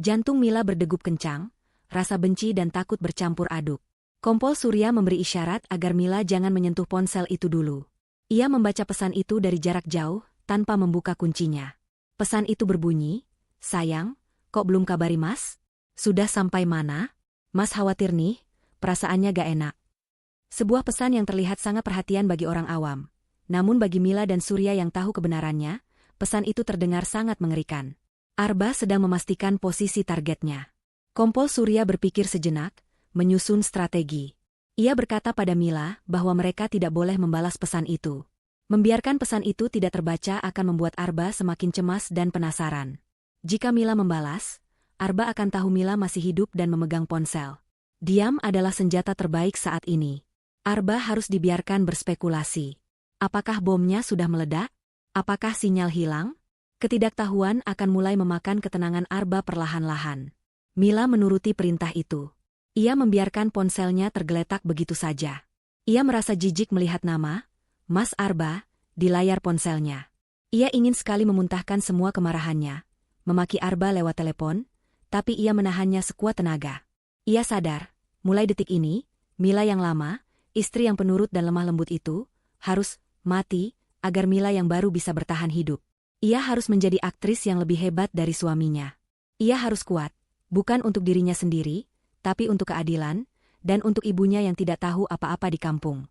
Speaker 1: Jantung Mila berdegup kencang, rasa benci dan takut bercampur aduk. Kompol Surya memberi isyarat agar Mila jangan menyentuh ponsel itu dulu. Ia membaca pesan itu dari jarak jauh, tanpa membuka kuncinya. Pesan itu berbunyi, "Sayang, kok belum kabari Mas? Sudah sampai mana? Mas khawatir nih, perasaannya gak enak." Sebuah pesan yang terlihat sangat perhatian bagi orang awam. Namun bagi Mila dan Surya yang tahu kebenarannya, pesan itu terdengar sangat mengerikan. Arba sedang memastikan posisi targetnya. Kompol Surya berpikir sejenak, menyusun strategi. Ia berkata pada Mila bahwa mereka tidak boleh membalas pesan itu. Membiarkan pesan itu tidak terbaca akan membuat Arba semakin cemas dan penasaran. Jika Mila membalas, Arba akan tahu Mila masih hidup dan memegang ponsel. Diam adalah senjata terbaik saat ini. Arba harus dibiarkan berspekulasi. Apakah bomnya sudah meledak? Apakah sinyal hilang? Ketidaktahuan akan mulai memakan ketenangan Arba perlahan-lahan. Mila menuruti perintah itu. Ia membiarkan ponselnya tergeletak begitu saja. Ia merasa jijik melihat nama Mas Arba di layar ponselnya. Ia ingin sekali memuntahkan semua kemarahannya, memaki Arba lewat telepon, tapi ia menahannya sekuat tenaga. Ia sadar, mulai detik ini, Mila yang lama, istri yang penurut dan lemah lembut itu, harus mati, agar Mila yang baru bisa bertahan hidup. Ia harus menjadi aktris yang lebih hebat dari suaminya. Ia harus kuat, bukan untuk dirinya sendiri, tapi untuk keadilan, dan untuk ibunya yang tidak tahu apa-apa di kampung.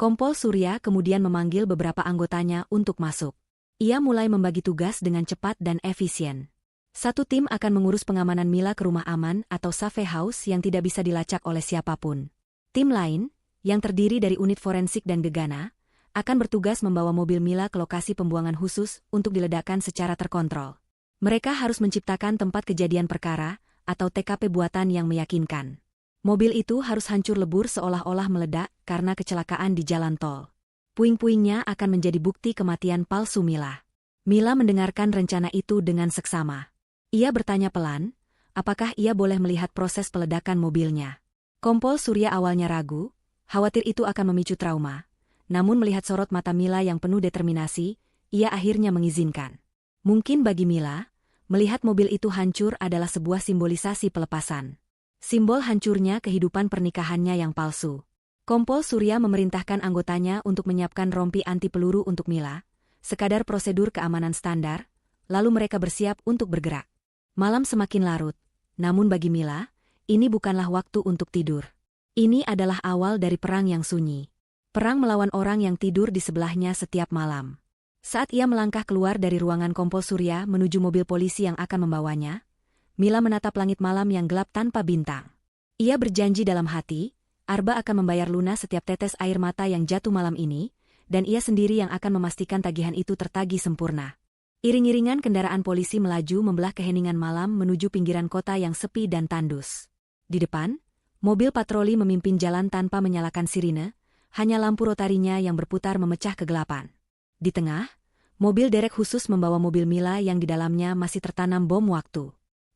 Speaker 1: Kompol Surya kemudian memanggil beberapa anggotanya untuk masuk. Ia mulai membagi tugas dengan cepat dan efisien. Satu tim akan mengurus pengamanan Mila ke rumah aman atau safe house yang tidak bisa dilacak oleh siapapun. Tim lain, yang terdiri dari unit forensik dan gegana, akan bertugas membawa mobil Mila ke lokasi pembuangan khusus untuk diledakkan secara terkontrol. Mereka harus menciptakan tempat kejadian perkara atau TKP buatan yang meyakinkan. Mobil itu harus hancur lebur seolah-olah meledak karena kecelakaan di jalan tol. Puing-puingnya akan menjadi bukti kematian palsu Mila. Mila mendengarkan rencana itu dengan seksama. Ia bertanya pelan, apakah ia boleh melihat proses peledakan mobilnya. Kompol Surya awalnya ragu, khawatir itu akan memicu trauma. Namun melihat sorot mata Mila yang penuh determinasi, ia akhirnya mengizinkan. Mungkin bagi Mila, melihat mobil itu hancur adalah sebuah simbolisasi pelepasan. Simbol hancurnya kehidupan pernikahannya yang palsu. Kompol Surya memerintahkan anggotanya untuk menyiapkan rompi anti peluru untuk Mila, sekadar prosedur keamanan standar, lalu mereka bersiap untuk bergerak. Malam semakin larut, namun bagi Mila, ini bukanlah waktu untuk tidur. Ini adalah awal dari perang yang sunyi. Perang melawan orang yang tidur di sebelahnya setiap malam. Saat ia melangkah keluar dari ruangan Kompol Surya menuju mobil polisi yang akan membawanya, Mila menatap langit malam yang gelap tanpa bintang. Ia berjanji dalam hati, Arba akan membayar lunas setiap tetes air mata yang jatuh malam ini, dan ia sendiri yang akan memastikan tagihan itu tertagih sempurna. Iring-iringan kendaraan polisi melaju membelah keheningan malam menuju pinggiran kota yang sepi dan tandus. Di depan, mobil patroli memimpin jalan tanpa menyalakan sirine, hanya lampu rotarinya yang berputar memecah kegelapan. Di tengah, mobil derek khusus membawa mobil Mila yang di dalamnya masih tertanam bom waktu.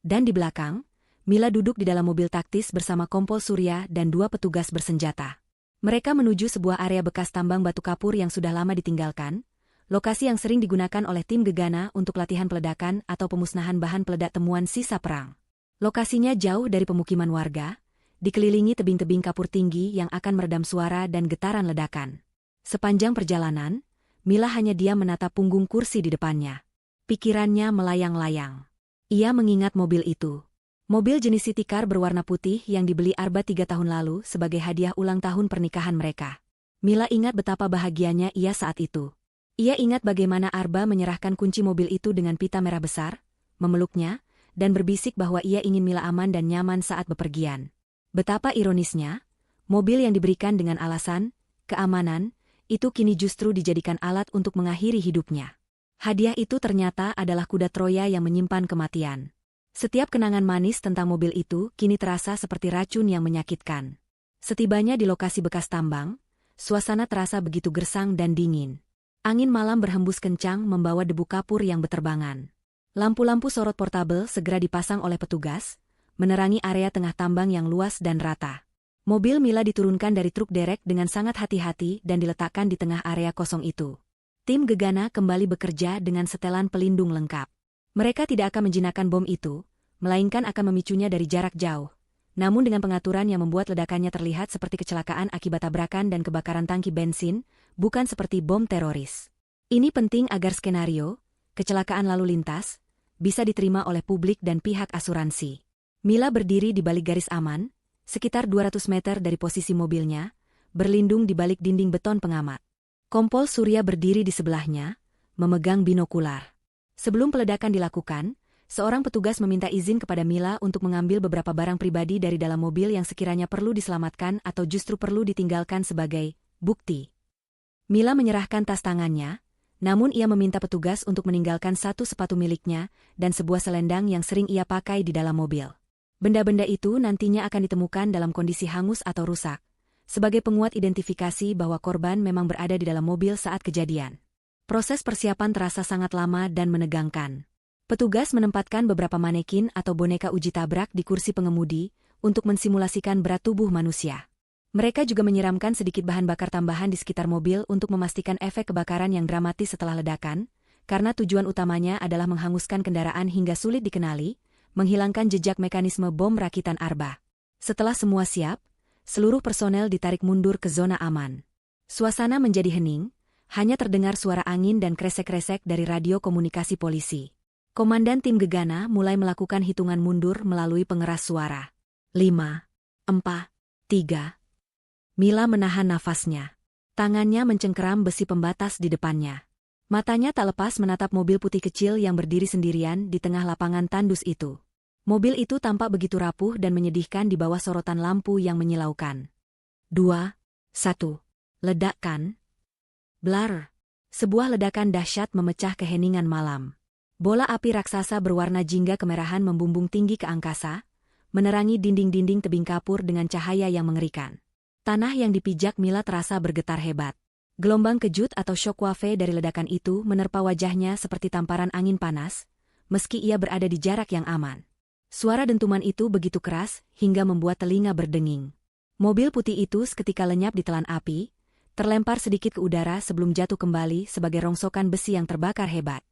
Speaker 1: Dan di belakang, Mila duduk di dalam mobil taktis bersama Kompol Surya dan dua petugas bersenjata. Mereka menuju sebuah area bekas tambang batu kapur yang sudah lama ditinggalkan, lokasi yang sering digunakan oleh tim gegana untuk latihan peledakan atau pemusnahan bahan peledak temuan sisa perang. Lokasinya jauh dari pemukiman warga, dikelilingi tebing-tebing kapur tinggi yang akan meredam suara dan getaran ledakan. Sepanjang perjalanan, Mila hanya diam menatap punggung kursi di depannya. Pikirannya melayang-layang. Ia mengingat mobil itu. Mobil jenis city car berwarna putih yang dibeli Arba 3 tahun lalu sebagai hadiah ulang tahun pernikahan mereka. Mila ingat betapa bahagianya ia saat itu. Ia ingat bagaimana Arba menyerahkan kunci mobil itu dengan pita merah besar, memeluknya, dan berbisik bahwa ia ingin Mila aman dan nyaman saat bepergian. Betapa ironisnya, mobil yang diberikan dengan alasan keamanan, itu kini justru dijadikan alat untuk mengakhiri hidupnya. Hadiah itu ternyata adalah kuda Troya yang menyimpan kematian. Setiap kenangan manis tentang mobil itu kini terasa seperti racun yang menyakitkan. Setibanya di lokasi bekas tambang, suasana terasa begitu gersang dan dingin. Angin malam berhembus kencang membawa debu kapur yang beterbangan. Lampu-lampu sorot portabel segera dipasang oleh petugas, menerangi area tengah tambang yang luas dan rata. Mobil Mila diturunkan dari truk derek dengan sangat hati-hati dan diletakkan di tengah area kosong itu. Tim gegana kembali bekerja dengan setelan pelindung lengkap. Mereka tidak akan menjinakkan bom itu, melainkan akan memicunya dari jarak jauh. Namun dengan pengaturan yang membuat ledakannya terlihat seperti kecelakaan akibat tabrakan dan kebakaran tangki bensin, bukan seperti bom teroris. Ini penting agar skenario, kecelakaan lalu lintas, bisa diterima oleh publik dan pihak asuransi. Mila berdiri di balik garis aman, sekitar 200 meter dari posisi mobilnya, berlindung di balik dinding beton pengamat. Kompol Surya berdiri di sebelahnya, memegang binokular. Sebelum peledakan dilakukan, seorang petugas meminta izin kepada Mila untuk mengambil beberapa barang pribadi dari dalam mobil yang sekiranya perlu diselamatkan atau justru perlu ditinggalkan sebagai bukti. Mila menyerahkan tas tangannya, namun ia meminta petugas untuk meninggalkan satu sepatu miliknya dan sebuah selendang yang sering ia pakai di dalam mobil. Benda-benda itu nantinya akan ditemukan dalam kondisi hangus atau rusak, sebagai penguat identifikasi bahwa korban memang berada di dalam mobil saat kejadian. Proses persiapan terasa sangat lama dan menegangkan. Petugas menempatkan beberapa manekin atau boneka uji tabrak di kursi pengemudi untuk mensimulasikan berat tubuh manusia. Mereka juga menyiramkan sedikit bahan bakar tambahan di sekitar mobil untuk memastikan efek kebakaran yang dramatis setelah ledakan, karena tujuan utamanya adalah menghanguskan kendaraan hingga sulit dikenali. menghilangkan jejak mekanisme bom rakitan Arba. Setelah semua siap, seluruh personel ditarik mundur ke zona aman. Suasana menjadi hening, hanya terdengar suara angin dan kresek-kresek dari radio komunikasi polisi. Komandan tim Gegana mulai melakukan hitungan mundur melalui pengeras suara. 5, 4, 3. Mila menahan nafasnya. Tangannya mencengkeram besi pembatas di depannya. Matanya tak lepas menatap mobil putih kecil yang berdiri sendirian di tengah lapangan tandus itu. Mobil itu tampak begitu rapuh dan menyedihkan di bawah sorotan lampu yang menyilaukan. 2, 1. Ledakan. Blar. Sebuah ledakan dahsyat memecah keheningan malam. Bola api raksasa berwarna jingga kemerahan membumbung tinggi ke angkasa, menerangi dinding-dinding tebing kapur dengan cahaya yang mengerikan. Tanah yang dipijak Mila terasa bergetar hebat. Gelombang kejut atau shockwave dari ledakan itu menerpa wajahnya seperti tamparan angin panas, meski ia berada di jarak yang aman. Suara dentuman itu begitu keras hingga membuat telinga berdenging. Mobil putih itu seketika lenyap di telan api, terlempar sedikit ke udara sebelum jatuh kembali sebagai rongsokan besi yang terbakar hebat.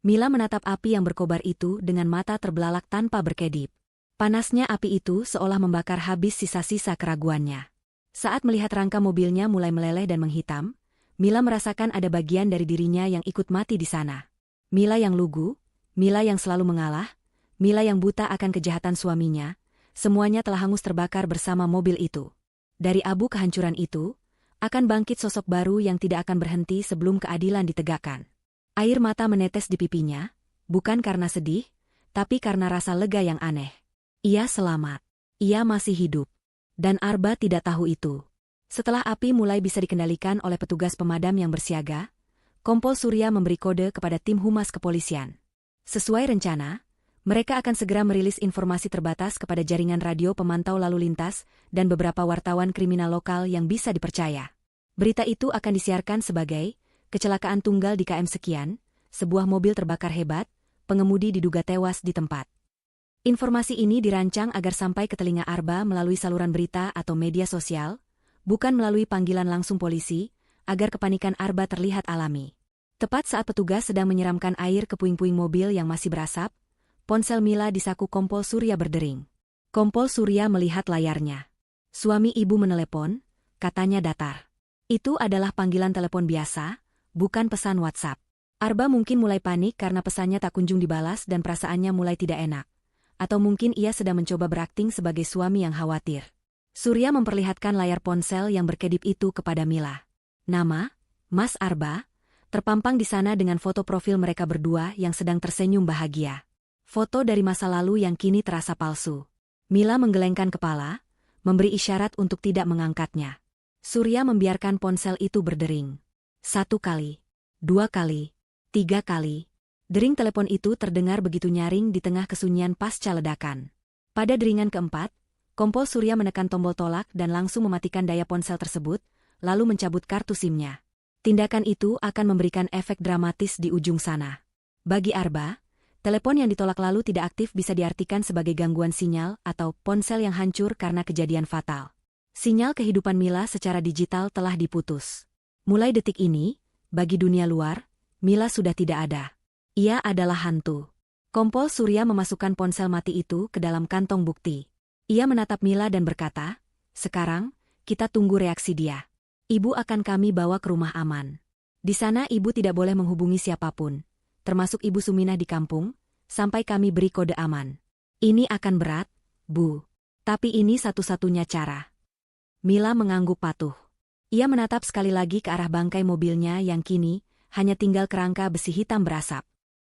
Speaker 1: Mila menatap api yang berkobar itu dengan mata terbelalak tanpa berkedip. Panasnya api itu seolah membakar habis sisa-sisa keraguannya. Saat melihat rangka mobilnya mulai meleleh dan menghitam, Mila merasakan ada bagian dari dirinya yang ikut mati di sana. Mila yang lugu, Mila yang selalu mengalah, Mila yang buta akan kejahatan suaminya, semuanya telah hangus terbakar bersama mobil itu. Dari abu kehancuran itu, akan bangkit sosok baru yang tidak akan berhenti sebelum keadilan ditegakkan. Air mata menetes di pipinya, bukan karena sedih, tapi karena rasa lega yang aneh. Ia selamat. Ia masih hidup. Dan Arba tidak tahu itu. Setelah api mulai bisa dikendalikan oleh petugas pemadam yang bersiaga, Kompol Surya memberi kode kepada tim humas kepolisian. Sesuai rencana, mereka akan segera merilis informasi terbatas kepada jaringan radio pemantau lalu lintas dan beberapa wartawan kriminal lokal yang bisa dipercaya. Berita itu akan disiarkan sebagai kecelakaan tunggal di KM sekian, sebuah mobil terbakar hebat, pengemudi diduga tewas di tempat. Informasi ini dirancang agar sampai ke telinga Arba melalui saluran berita atau media sosial, bukan melalui panggilan langsung polisi, agar kepanikan Arba terlihat alami. Tepat saat petugas sedang menyiramkan air ke puing-puing mobil yang masih berasap, ponsel Mila di saku Kompol Surya berdering. Kompol Surya melihat layarnya. Suami ibu menelepon, katanya datar. Itu adalah panggilan telepon biasa, bukan pesan WhatsApp. Arba mungkin mulai panik karena pesannya tak kunjung dibalas dan perasaannya mulai tidak enak. Atau mungkin ia sedang mencoba berakting sebagai suami yang khawatir. Surya memperlihatkan layar ponsel yang berkedip itu kepada Mila. Nama, Mas Arba, terpampang di sana dengan foto profil mereka berdua yang sedang tersenyum bahagia. Foto dari masa lalu yang kini terasa palsu. Mila menggelengkan kepala, memberi isyarat untuk tidak mengangkatnya. Surya membiarkan ponsel itu berdering. 1 kali, 2 kali, 3 kali. Dering telepon itu terdengar begitu nyaring di tengah kesunyian pasca ledakan. Pada deringan keempat, Kompol Surya menekan tombol tolak dan langsung mematikan daya ponsel tersebut, lalu mencabut kartu SIM-nya. Tindakan itu akan memberikan efek dramatis di ujung sana. Bagi Arba, telepon yang ditolak lalu tidak aktif bisa diartikan sebagai gangguan sinyal atau ponsel yang hancur karena kejadian fatal. Sinyal kehidupan Mila secara digital telah diputus. Mulai detik ini, bagi dunia luar, Mila sudah tidak ada. Ia adalah hantu. Kompol Surya memasukkan ponsel mati itu ke dalam kantong bukti. Ia menatap Mila dan berkata, "Sekarang, kita tunggu reaksi dia. Ibu akan kami bawa ke rumah aman. Di sana ibu tidak boleh menghubungi siapapun, termasuk Ibu Suminah di kampung, sampai kami beri kode aman. Ini akan berat, Bu. Tapi ini satu-satunya cara." Mila mengangguk patuh. Ia menatap sekali lagi ke arah bangkai mobilnya yang kini hanya tinggal kerangka besi hitam berasap.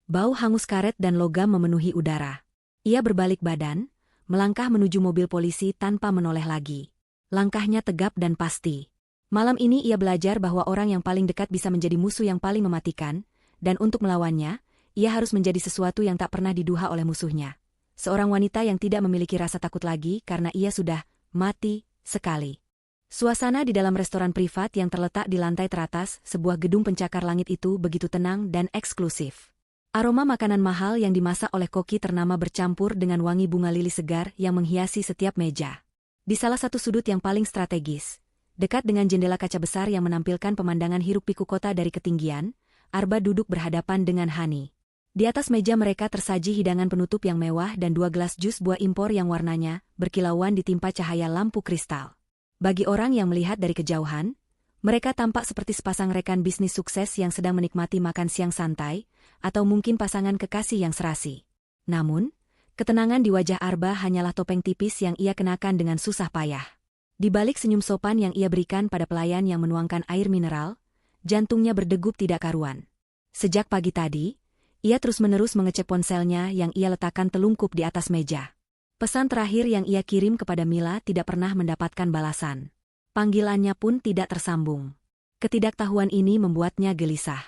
Speaker 1: Bau hangus karet dan logam memenuhi udara. Ia berbalik badan, melangkah menuju mobil polisi tanpa menoleh lagi. Langkahnya tegap dan pasti. Malam ini ia belajar bahwa orang yang paling dekat bisa menjadi musuh yang paling mematikan, dan untuk melawannya, ia harus menjadi sesuatu yang tak pernah diduga oleh musuhnya. Seorang wanita yang tidak memiliki rasa takut lagi karena ia sudah mati sekali. Suasana di dalam restoran privat yang terletak di lantai teratas sebuah gedung pencakar langit itu begitu tenang dan eksklusif. Aroma makanan mahal yang dimasak oleh koki ternama bercampur dengan wangi bunga lili segar yang menghiasi setiap meja. Di salah satu sudut yang paling strategis, dekat dengan jendela kaca besar yang menampilkan pemandangan hiruk-pikuk kota dari ketinggian, Arba duduk berhadapan dengan Hani. Di atas meja mereka tersaji hidangan penutup yang mewah dan 2 gelas jus buah impor yang warnanya berkilauan ditimpa cahaya lampu kristal. Bagi orang yang melihat dari kejauhan, mereka tampak seperti sepasang rekan bisnis sukses yang sedang menikmati makan siang santai, atau mungkin pasangan kekasih yang serasi. Namun, ketenangan di wajah Arba hanyalah topeng tipis yang ia kenakan dengan susah payah. Di balik senyum sopan yang ia berikan pada pelayan yang menuangkan air mineral, jantungnya berdegup tidak karuan. Sejak pagi tadi, ia terus-menerus mengecek ponselnya yang ia letakkan telungkup di atas meja. Pesan terakhir yang ia kirim kepada Mila tidak pernah mendapatkan balasan. Panggilannya pun tidak tersambung. Ketidaktahuan ini membuatnya gelisah.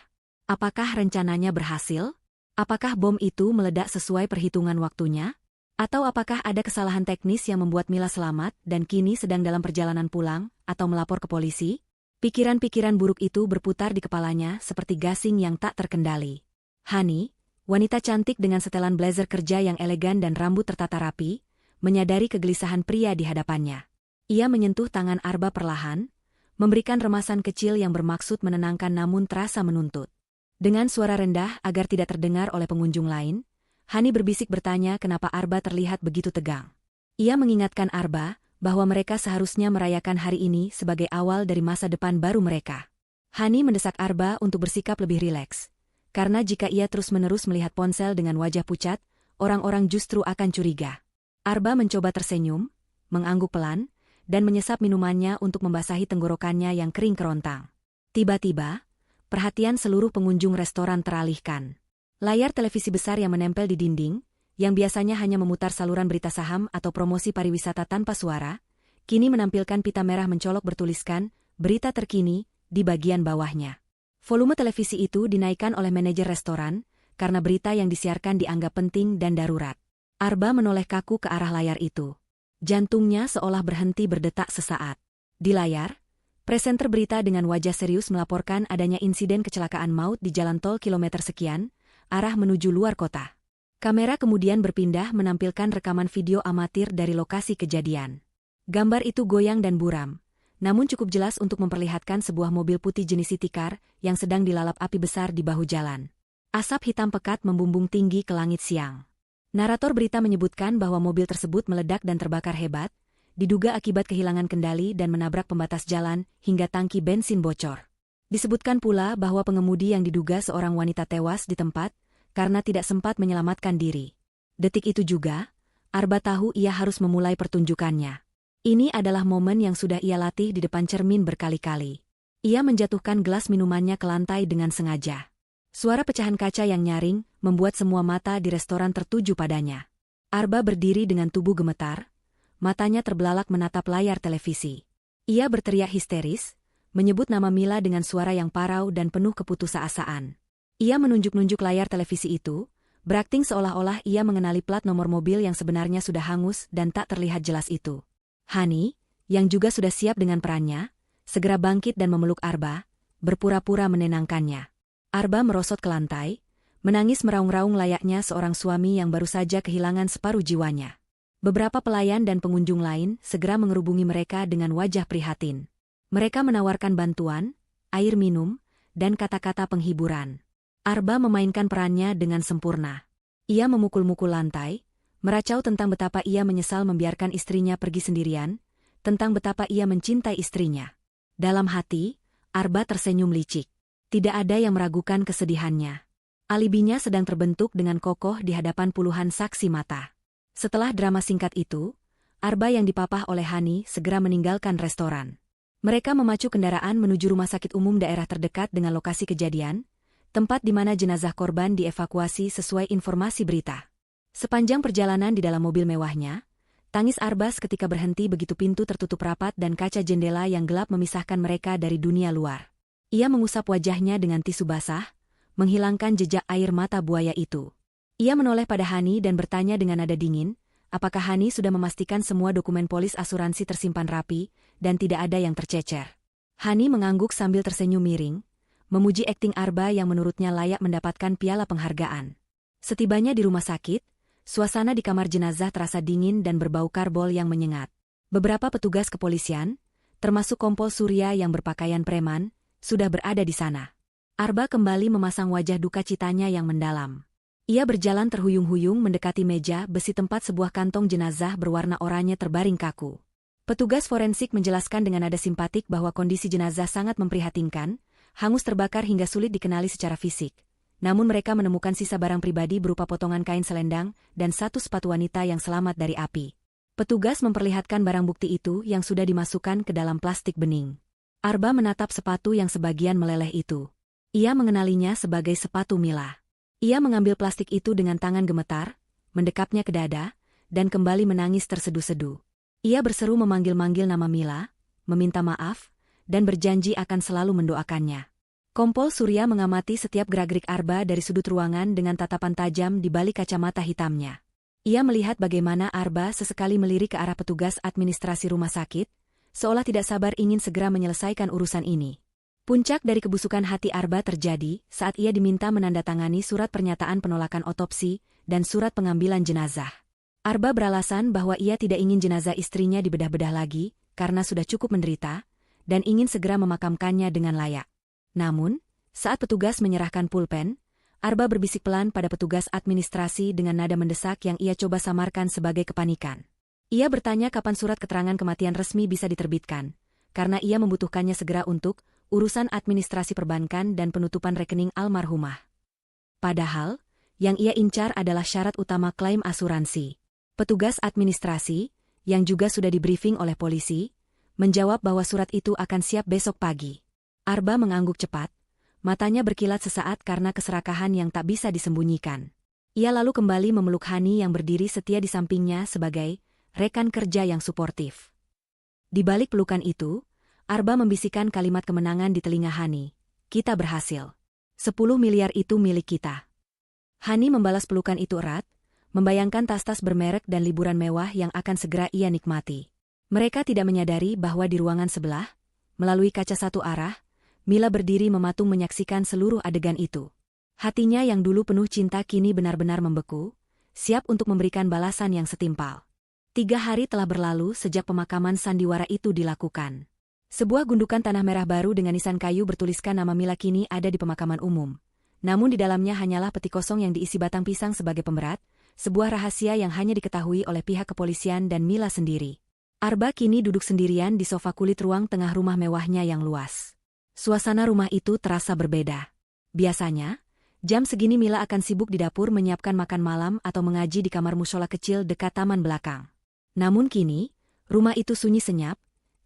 Speaker 1: Apakah rencananya berhasil? Apakah bom itu meledak sesuai perhitungan waktunya? Atau apakah ada kesalahan teknis yang membuat Mila selamat dan kini sedang dalam perjalanan pulang atau melapor ke polisi? Pikiran-pikiran buruk itu berputar di kepalanya seperti gasing yang tak terkendali. Hani, wanita cantik dengan setelan blazer kerja yang elegan dan rambut tertata rapi, menyadari kegelisahan pria di hadapannya. Ia menyentuh tangan Arba perlahan, memberikan remasan kecil yang bermaksud menenangkan namun terasa menuntut. Dengan suara rendah agar tidak terdengar oleh pengunjung lain, Hani berbisik bertanya kenapa Arba terlihat begitu tegang. Ia mengingatkan Arba bahwa mereka seharusnya merayakan hari ini sebagai awal dari masa depan baru mereka. Hani mendesak Arba untuk bersikap lebih rileks. Karena jika ia terus-menerus melihat ponsel dengan wajah pucat, orang-orang justru akan curiga. Arba mencoba tersenyum, mengangguk pelan, dan menyesap minumannya untuk membasahi tenggorokannya yang kering kerontang. Tiba-tiba, perhatian seluruh pengunjung restoran teralihkan. Layar televisi besar yang menempel di dinding, yang biasanya hanya memutar saluran berita saham atau promosi pariwisata tanpa suara, kini menampilkan pita merah mencolok bertuliskan, berita terkini, di bagian bawahnya. Volume televisi itu dinaikkan oleh manajer restoran, karena berita yang disiarkan dianggap penting dan darurat. Arba menoleh kaku ke arah layar itu. Jantungnya seolah berhenti berdetak sesaat. Di layar, presenter berita dengan wajah serius melaporkan adanya insiden kecelakaan maut di jalan tol kilometer sekian, arah menuju luar kota. Kamera kemudian berpindah menampilkan rekaman video amatir dari lokasi kejadian. Gambar itu goyang dan buram, namun cukup jelas untuk memperlihatkan sebuah mobil putih jenis city car yang sedang dilalap api besar di bahu jalan. Asap hitam pekat membumbung tinggi ke langit siang. Narator berita menyebutkan bahwa mobil tersebut meledak dan terbakar hebat, diduga akibat kehilangan kendali dan menabrak pembatas jalan hingga tangki bensin bocor. Disebutkan pula bahwa pengemudi yang diduga seorang wanita tewas di tempat karena tidak sempat menyelamatkan diri. Detik itu juga, Arba tahu ia harus memulai pertunjukannya. Ini adalah momen yang sudah ia latih di depan cermin berkali-kali. Ia menjatuhkan gelas minumannya ke lantai dengan sengaja. Suara pecahan kaca yang nyaring membuat semua mata di restoran tertuju padanya. Arba berdiri dengan tubuh gemetar, matanya terbelalak menatap layar televisi. Ia berteriak histeris, menyebut nama Mila dengan suara yang parau dan penuh keputusasaan. Ia menunjuk-nunjuk layar televisi itu, berakting seolah-olah ia mengenali plat nomor mobil yang sebenarnya sudah hangus dan tak terlihat jelas itu. Hani, yang juga sudah siap dengan perannya, segera bangkit dan memeluk Arba, berpura-pura menenangkannya. Arba merosot ke lantai, menangis meraung-raung layaknya seorang suami yang baru saja kehilangan separuh jiwanya. Beberapa pelayan dan pengunjung lain segera mengerubungi mereka dengan wajah prihatin. Mereka menawarkan bantuan, air minum, dan kata-kata penghiburan. Arba memainkan perannya dengan sempurna. Ia memukul-mukul lantai, meracau tentang betapa ia menyesal membiarkan istrinya pergi sendirian, tentang betapa ia mencintai istrinya. Dalam hati, Arba tersenyum licik. Tidak ada yang meragukan kesedihannya. Alibinya sedang terbentuk dengan kokoh di hadapan puluhan saksi mata. Setelah drama singkat itu, Arba yang dipapah oleh Hani segera meninggalkan restoran. Mereka memacu kendaraan menuju rumah sakit umum daerah terdekat dengan lokasi kejadian, tempat di mana jenazah korban dievakuasi sesuai informasi berita. Sepanjang perjalanan di dalam mobil mewahnya, tangis Arbas ketika berhenti begitu pintu tertutup rapat dan kaca jendela yang gelap memisahkan mereka dari dunia luar. Ia mengusap wajahnya dengan tisu basah, menghilangkan jejak air mata buaya itu. Ia menoleh pada Hani dan bertanya dengan nada dingin, apakah Hani sudah memastikan semua dokumen polis asuransi tersimpan rapi dan tidak ada yang tercecer. Hani mengangguk sambil tersenyum miring, memuji akting Arba yang menurutnya layak mendapatkan piala penghargaan. Setibanya di rumah sakit, suasana di kamar jenazah terasa dingin dan berbau karbol yang menyengat. Beberapa petugas kepolisian, termasuk Kompol Surya yang berpakaian preman, sudah berada di sana. Arba kembali memasang wajah duka citanya yang mendalam. Ia berjalan terhuyung-huyung mendekati meja besi tempat sebuah kantong jenazah berwarna oranye terbaring kaku. Petugas forensik menjelaskan dengan nada simpatik bahwa kondisi jenazah sangat memprihatinkan, hangus terbakar hingga sulit dikenali secara fisik. Namun mereka menemukan sisa barang pribadi berupa potongan kain selendang dan satu sepatu wanita yang selamat dari api. Petugas memperlihatkan barang bukti itu yang sudah dimasukkan ke dalam plastik bening. Arba menatap sepatu yang sebagian meleleh itu. Ia mengenalinya sebagai sepatu Mila. Ia mengambil plastik itu dengan tangan gemetar, mendekapnya ke dada, dan kembali menangis terseduh-seduh. Ia berseru memanggil-manggil nama Mila, meminta maaf, dan berjanji akan selalu mendoakannya. Kompol Surya mengamati setiap gerak-gerik Arba dari sudut ruangan dengan tatapan tajam di balik kacamata hitamnya. Ia melihat bagaimana Arba sesekali melirik ke arah petugas administrasi rumah sakit, seolah tidak sabar ingin segera menyelesaikan urusan ini. Puncak dari kebusukan hati Arba terjadi saat ia diminta menandatangani surat pernyataan penolakan otopsi dan surat pengambilan jenazah. Arba beralasan bahwa ia tidak ingin jenazah istrinya dibedah-bedah lagi karena sudah cukup menderita dan ingin segera memakamkannya dengan layak. Namun, saat petugas menyerahkan pulpen, Arba berbisik pelan pada petugas administrasi dengan nada mendesak yang ia coba samarkan sebagai kepanikan. Ia bertanya kapan surat keterangan kematian resmi bisa diterbitkan, karena ia membutuhkannya segera untuk urusan administrasi perbankan dan penutupan rekening almarhumah. Padahal, yang ia incar adalah syarat utama klaim asuransi. Petugas administrasi, yang juga sudah dibriefing oleh polisi, menjawab bahwa surat itu akan siap besok pagi. Arba mengangguk cepat, matanya berkilat sesaat karena keserakahan yang tak bisa disembunyikan. Ia lalu kembali memeluk Hani yang berdiri setia di sampingnya sebagai rekan kerja yang suportif. Di balik pelukan itu, Arba membisikkan kalimat kemenangan di telinga Hani. Kita berhasil. 10 miliar itu milik kita. Hani membalas pelukan itu erat, membayangkan tas-tas bermerek dan liburan mewah yang akan segera ia nikmati. Mereka tidak menyadari bahwa di ruangan sebelah, melalui kaca satu arah, Mila berdiri mematung menyaksikan seluruh adegan itu. Hatinya yang dulu penuh cinta kini benar-benar membeku, siap untuk memberikan balasan yang setimpal. 3 hari telah berlalu sejak pemakaman sandiwara itu dilakukan. Sebuah gundukan tanah merah baru dengan nisan kayu bertuliskan nama Mila kini ada di pemakaman umum. Namun di dalamnya hanyalah peti kosong yang diisi batang pisang sebagai pemberat, sebuah rahasia yang hanya diketahui oleh pihak kepolisian dan Mila sendiri. Arba kini duduk sendirian di sofa kulit ruang tengah rumah mewahnya yang luas. Suasana rumah itu terasa berbeda. Biasanya, jam segini Mila akan sibuk di dapur menyiapkan makan malam atau mengaji di kamar mushola kecil dekat taman belakang. Namun kini, rumah itu sunyi senyap.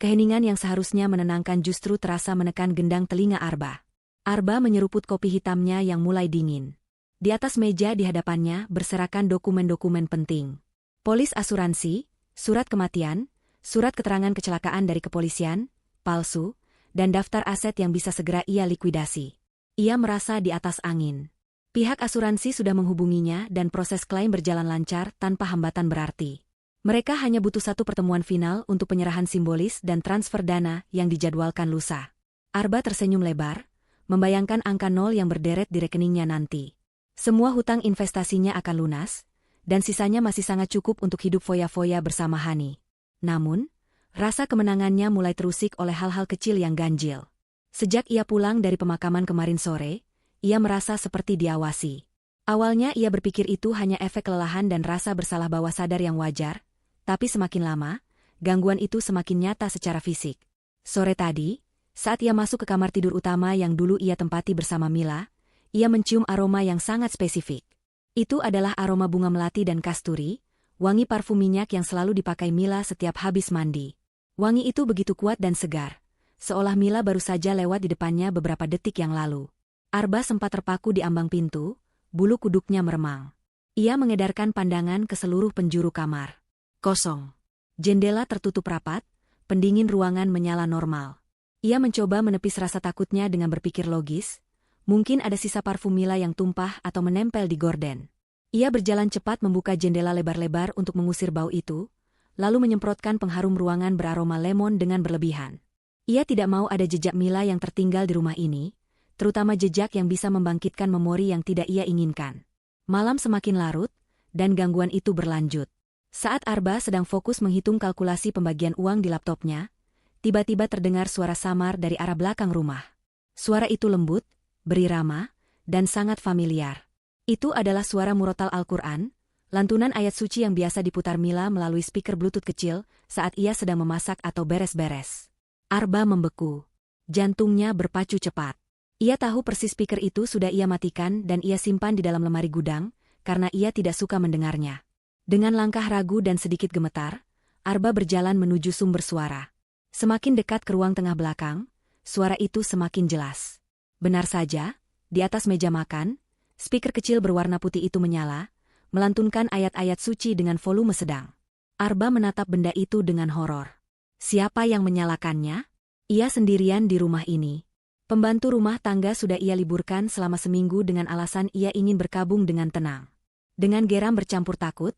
Speaker 1: Keheningan yang seharusnya menenangkan justru terasa menekan gendang telinga Arba. Arba menyeruput kopi hitamnya yang mulai dingin. Di atas meja di hadapannya berserakan dokumen-dokumen penting. Polis asuransi, surat kematian, surat keterangan kecelakaan dari kepolisian, palsu, dan daftar aset yang bisa segera ia likuidasi. Ia merasa di atas angin. Pihak asuransi sudah menghubunginya dan proses klaim berjalan lancar tanpa hambatan berarti. Mereka hanya butuh satu pertemuan final untuk penyerahan simbolis dan transfer dana yang dijadwalkan lusa. Arba tersenyum lebar, membayangkan angka 0 yang berderet di rekeningnya nanti. Semua hutang investasinya akan lunas, dan sisanya masih sangat cukup untuk hidup foya-foya bersama Hani. Namun, rasa kemenangannya mulai terusik oleh hal-hal kecil yang ganjil. Sejak ia pulang dari pemakaman kemarin sore, ia merasa seperti diawasi. Awalnya ia berpikir itu hanya efek kelelahan dan rasa bersalah bawah sadar yang wajar, tapi semakin lama, gangguan itu semakin nyata secara fisik. Sore tadi, saat ia masuk ke kamar tidur utama yang dulu ia tempati bersama Mila, ia mencium aroma yang sangat spesifik. Itu adalah aroma bunga melati dan kasturi, wangi parfum minyak yang selalu dipakai Mila setiap habis mandi. Wangi itu begitu kuat dan segar, seolah Mila baru saja lewat di depannya beberapa detik yang lalu. Arba sempat terpaku di ambang pintu, bulu kuduknya meremang. Ia mengedarkan pandangan ke seluruh penjuru kamar. Kosong. Jendela tertutup rapat, pendingin ruangan menyala normal. Ia mencoba menepis rasa takutnya dengan berpikir logis, mungkin ada sisa parfum Mila yang tumpah atau menempel di gorden. Ia berjalan cepat membuka jendela lebar-lebar untuk mengusir bau itu, lalu menyemprotkan pengharum ruangan beraroma lemon dengan berlebihan. Ia tidak mau ada jejak Mila yang tertinggal di rumah ini, terutama jejak yang bisa membangkitkan memori yang tidak ia inginkan. Malam semakin larut, dan gangguan itu berlanjut. Saat Arba sedang fokus menghitung kalkulasi pembagian uang di laptopnya, tiba-tiba terdengar suara samar dari arah belakang rumah. Suara itu lembut, berirama, dan sangat familiar. Itu adalah suara murotal Al-Quran, lantunan ayat suci yang biasa diputar Mila melalui speaker Bluetooth kecil saat ia sedang memasak atau beres-beres. Arba membeku. Jantungnya berpacu cepat. Ia tahu persis speaker itu sudah ia matikan dan ia simpan di dalam lemari gudang, karena ia tidak suka mendengarnya. Dengan langkah ragu dan sedikit gemetar, Arba berjalan menuju sumber suara. Semakin dekat ke ruang tengah belakang, suara itu semakin jelas. Benar saja, di atas meja makan, speaker kecil berwarna putih itu menyala, melantunkan ayat-ayat suci dengan volume sedang. Arba menatap benda itu dengan horor. Siapa yang menyalakannya? Ia sendirian di rumah ini. Pembantu rumah tangga sudah ia liburkan selama seminggu dengan alasan ia ingin berkabung dengan tenang. Dengan geram bercampur takut,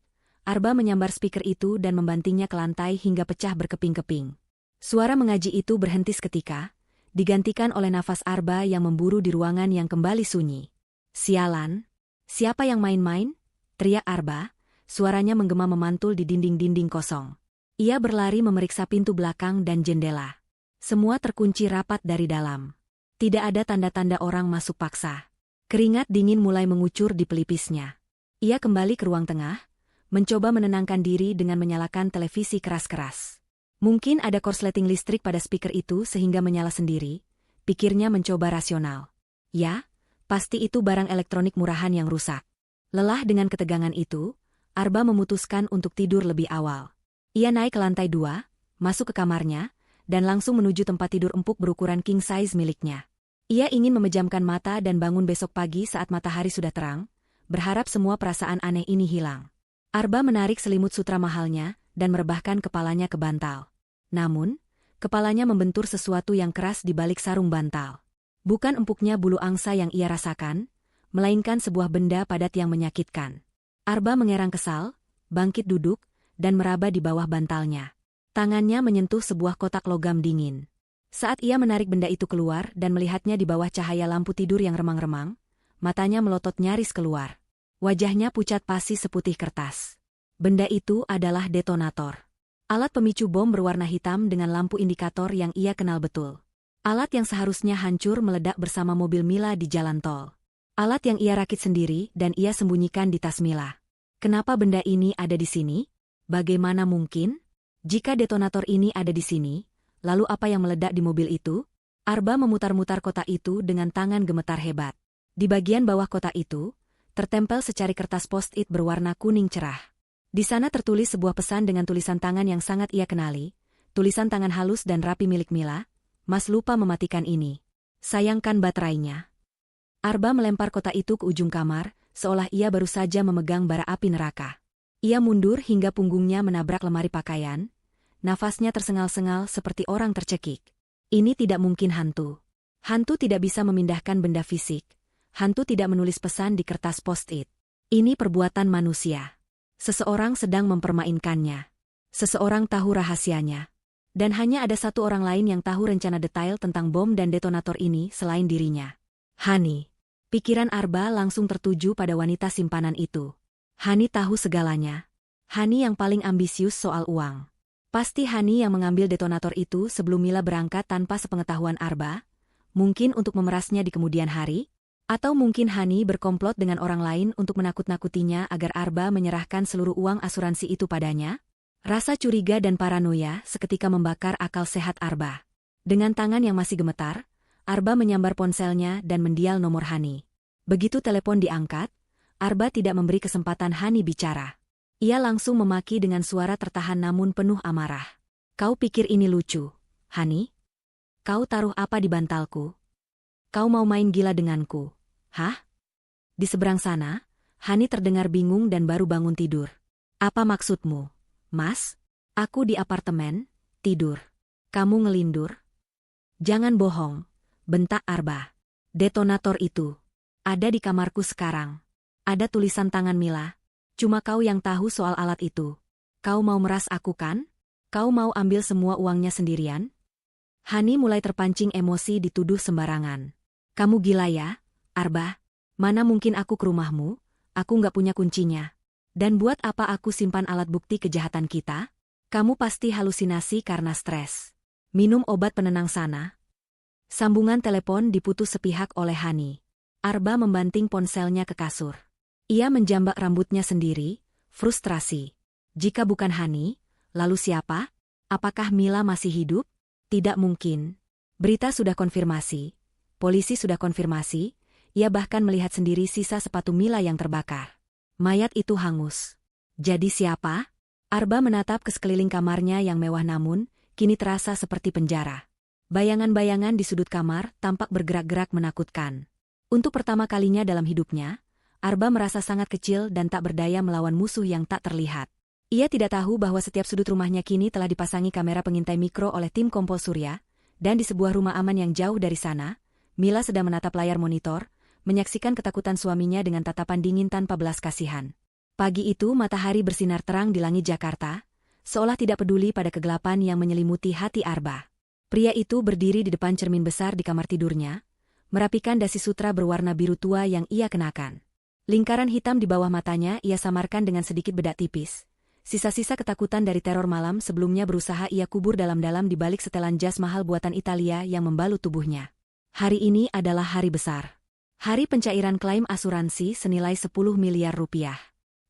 Speaker 1: Arba menyambar speaker itu dan membantingnya ke lantai hingga pecah berkeping-keping. Suara mengaji itu berhenti seketika, digantikan oleh nafas Arba yang memburu di ruangan yang kembali sunyi. Sialan! Siapa yang main-main? Teriak Arba, suaranya menggema memantul di dinding-dinding kosong. Ia berlari memeriksa pintu belakang dan jendela. Semua terkunci rapat dari dalam. Tidak ada tanda-tanda orang masuk paksa. Keringat dingin mulai mengucur di pelipisnya. Ia kembali ke ruang tengah, mencoba menenangkan diri dengan menyalakan televisi keras-keras. Mungkin ada korsleting listrik pada speaker itu sehingga menyala sendiri, pikirnya mencoba rasional. Ya, pasti itu barang elektronik murahan yang rusak. Lelah dengan ketegangan itu, Arba memutuskan untuk tidur lebih awal. Ia naik ke lantai 2, masuk ke kamarnya, dan langsung menuju tempat tidur empuk berukuran king size miliknya. Ia ingin memejamkan mata dan bangun besok pagi saat matahari sudah terang, berharap semua perasaan aneh ini hilang. Arba menarik selimut sutra mahalnya dan merebahkan kepalanya ke bantal. Namun, kepalanya membentur sesuatu yang keras di balik sarung bantal. Bukan empuknya bulu angsa yang ia rasakan, melainkan sebuah benda padat yang menyakitkan. Arba mengerang kesal, bangkit duduk, dan meraba di bawah bantalnya. Tangannya menyentuh sebuah kotak logam dingin. Saat ia menarik benda itu keluar dan melihatnya di bawah cahaya lampu tidur yang remang-remang, matanya melotot nyaris keluar. Wajahnya pucat pasi seputih kertas. Benda itu adalah detonator. Alat pemicu bom berwarna hitam dengan lampu indikator yang ia kenal betul. Alat yang seharusnya hancur meledak bersama mobil Mila di jalan tol. Alat yang ia rakit sendiri dan ia sembunyikan di tas Mila. Kenapa benda ini ada di sini? Bagaimana mungkin? Jika detonator ini ada di sini, lalu apa yang meledak di mobil itu? Arba memutar-mutar kotak itu dengan tangan gemetar hebat. Di bagian bawah kotak itu, tertempel secari kertas post-it berwarna kuning cerah. Di sana tertulis sebuah pesan dengan tulisan tangan yang sangat ia kenali, tulisan tangan halus dan rapi milik Mila, "Mas lupa mematikan ini. Sayangkan baterainya." Arba melempar kotak itu ke ujung kamar, seolah ia baru saja memegang bara api neraka. Ia mundur hingga punggungnya menabrak lemari pakaian, nafasnya tersengal-sengal seperti orang tercekik. Ini tidak mungkin hantu. Hantu tidak bisa memindahkan benda fisik. Hantu tidak menulis pesan di kertas post-it. Ini perbuatan manusia. Seseorang sedang mempermainkannya. Seseorang tahu rahasianya. Dan hanya ada satu orang lain yang tahu rencana detail tentang bom dan detonator ini selain dirinya. Hani. Pikiran Arba langsung tertuju pada wanita simpanan itu. Hani tahu segalanya. Hani yang paling ambisius soal uang. Pasti Hani yang mengambil detonator itu sebelum Mila berangkat tanpa sepengetahuan Arba. Mungkin untuk memerasnya di kemudian hari. Atau mungkin Hani berkomplot dengan orang lain untuk menakut-nakutinya agar Arba menyerahkan seluruh uang asuransi itu padanya? Rasa curiga dan paranoia seketika membakar akal sehat Arba. Dengan tangan yang masih gemetar, Arba menyambar ponselnya dan mendial nomor Hani. Begitu telepon diangkat, Arba tidak memberi kesempatan Hani bicara. Ia langsung memaki dengan suara tertahan namun penuh amarah. "Kau pikir ini lucu, Hani? Kau taruh apa di bantalku? Kau mau main gila denganku? Hah?" Di seberang sana, Hani terdengar bingung dan baru bangun tidur. "Apa maksudmu, Mas? Aku di apartemen, tidur. Kamu ngelindur?" "Jangan bohong," bentak Arba. "Detonator itu ada di kamarku sekarang. Ada tulisan tangan Mila. Cuma kau yang tahu soal alat itu. Kau mau meras aku kan? Kau mau ambil semua uangnya sendirian?" Hani mulai terpancing emosi dituduh sembarangan. "Kamu gila ya, Arba? Mana mungkin aku ke rumahmu? Aku nggak punya kuncinya. Dan buat apa aku simpan alat bukti kejahatan kita? Kamu pasti halusinasi karena stres. Minum obat penenang sana." Sambungan telepon diputus sepihak oleh Hani. Arba membanting ponselnya ke kasur. Ia menjambak rambutnya sendiri, frustrasi. Jika bukan Hani, lalu siapa? Apakah Mila masih hidup? Tidak mungkin. Berita sudah konfirmasi. Polisi sudah konfirmasi. Ia bahkan melihat sendiri sisa sepatu Mila yang terbakar. Mayat itu hangus. Jadi siapa? Arba menatap ke sekeliling kamarnya yang mewah namun, kini terasa seperti penjara. Bayangan-bayangan di sudut kamar tampak bergerak-gerak menakutkan. Untuk pertama kalinya dalam hidupnya, Arba merasa sangat kecil dan tak berdaya melawan musuh yang tak terlihat. Ia tidak tahu bahwa setiap sudut rumahnya kini telah dipasangi kamera pengintai mikro oleh tim Kompol Surya, dan di sebuah rumah aman yang jauh dari sana, Mila sedang menatap layar monitor, menyaksikan ketakutan suaminya dengan tatapan dingin tanpa belas kasihan. Pagi itu matahari bersinar terang di langit Jakarta, seolah tidak peduli pada kegelapan yang menyelimuti hati Arba. Pria itu berdiri di depan cermin besar di kamar tidurnya, merapikan dasi sutra berwarna biru tua yang ia kenakan. Lingkaran hitam di bawah matanya ia samarkan dengan sedikit bedak tipis. Sisa-sisa ketakutan dari teror malam sebelumnya berusaha ia kubur dalam-dalam di balik setelan jas mahal buatan Italia yang membalut tubuhnya. Hari ini adalah hari besar. Hari pencairan klaim asuransi senilai 10 miliar rupiah.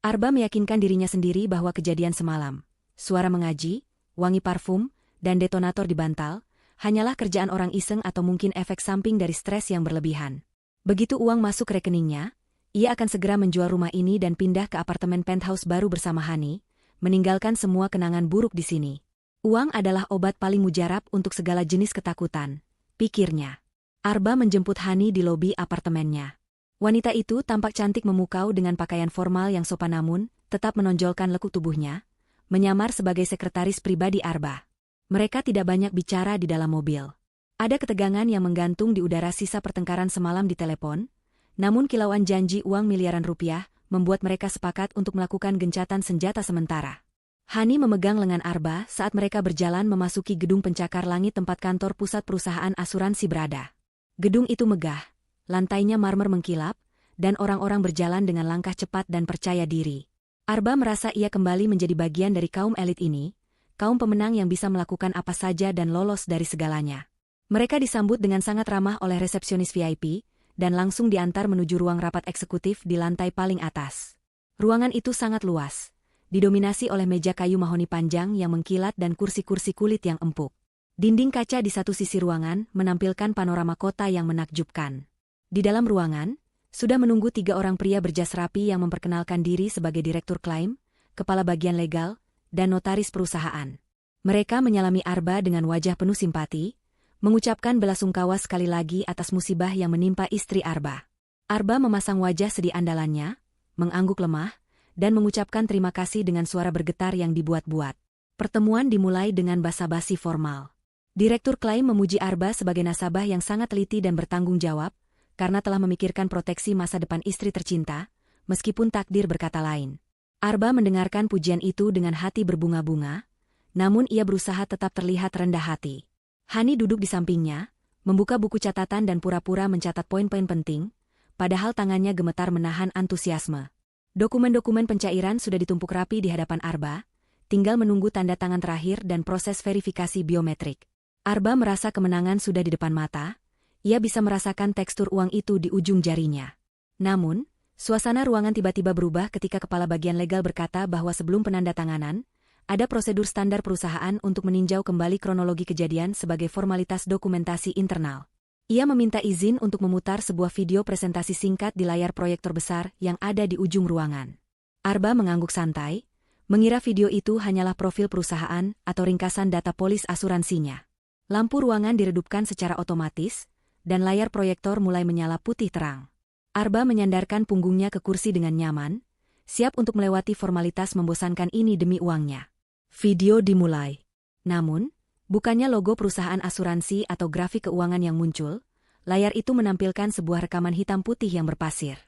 Speaker 1: Arba meyakinkan dirinya sendiri bahwa kejadian semalam, suara mengaji, wangi parfum, dan detonator di bantal, hanyalah kerjaan orang iseng atau mungkin efek samping dari stres yang berlebihan. Begitu uang masuk rekeningnya, ia akan segera menjual rumah ini dan pindah ke apartemen penthouse baru bersama Hani, meninggalkan semua kenangan buruk di sini. Uang adalah obat paling mujarab untuk segala jenis ketakutan, pikirnya. Arba menjemput Hani di lobi apartemennya. Wanita itu tampak cantik memukau dengan pakaian formal yang sopan namun, tetap menonjolkan lekuk tubuhnya, menyamar sebagai sekretaris pribadi Arba. Mereka tidak banyak bicara di dalam mobil. Ada ketegangan yang menggantung di udara sisa pertengkaran semalam di telepon, namun kilauan janji uang miliaran rupiah membuat mereka sepakat untuk melakukan gencatan senjata sementara. Hani memegang lengan Arba saat mereka berjalan memasuki gedung pencakar langit tempat kantor pusat perusahaan asuransi berada. Gedung itu megah, lantainya marmer mengkilap, dan orang-orang berjalan dengan langkah cepat dan percaya diri. Arba merasa ia kembali menjadi bagian dari kaum elit ini, kaum pemenang yang bisa melakukan apa saja dan lolos dari segalanya. Mereka disambut dengan sangat ramah oleh resepsionis VIP, dan langsung diantar menuju ruang rapat eksekutif di lantai paling atas. Ruangan itu sangat luas, didominasi oleh meja kayu mahoni panjang yang mengkilat dan kursi-kursi kulit yang empuk. Dinding kaca di satu sisi ruangan menampilkan panorama kota yang menakjubkan. Di dalam ruangan, sudah menunggu 3 orang pria berjas rapi yang memperkenalkan diri sebagai direktur klaim, kepala bagian legal, dan notaris perusahaan. Mereka menyalami Arba dengan wajah penuh simpati, mengucapkan belasungkawa sekali lagi atas musibah yang menimpa istri Arba. Arba memasang wajah sedih andalannya, mengangguk lemah, dan mengucapkan terima kasih dengan suara bergetar yang dibuat-buat. Pertemuan dimulai dengan basa-basi formal. Direktur klaim memuji Arba sebagai nasabah yang sangat teliti dan bertanggung jawab, karena telah memikirkan proteksi masa depan istri tercinta, meskipun takdir berkata lain. Arba mendengarkan pujian itu dengan hati berbunga-bunga, namun ia berusaha tetap terlihat rendah hati. Hani duduk di sampingnya, membuka buku catatan dan pura-pura mencatat poin-poin penting, padahal tangannya gemetar menahan antusiasme. Dokumen-dokumen pencairan sudah ditumpuk rapi di hadapan Arba, tinggal menunggu tanda tangan terakhir dan proses verifikasi biometrik. Arba merasa kemenangan sudah di depan mata, ia bisa merasakan tekstur uang itu di ujung jarinya. Namun, suasana ruangan tiba-tiba berubah ketika kepala bagian legal berkata bahwa sebelum penandatanganan, ada prosedur standar perusahaan untuk meninjau kembali kronologi kejadian sebagai formalitas dokumentasi internal. Ia meminta izin untuk memutar sebuah video presentasi singkat di layar proyektor besar yang ada di ujung ruangan. Arba mengangguk santai, mengira video itu hanyalah profil perusahaan atau ringkasan data polis asuransinya. Lampu ruangan diredupkan secara otomatis, dan layar proyektor mulai menyala putih terang. Arba menyandarkan punggungnya ke kursi dengan nyaman, siap untuk melewati formalitas membosankan ini demi uangnya. Video dimulai. Namun, bukannya logo perusahaan asuransi atau grafik keuangan yang muncul, layar itu menampilkan sebuah rekaman hitam putih yang berpasir.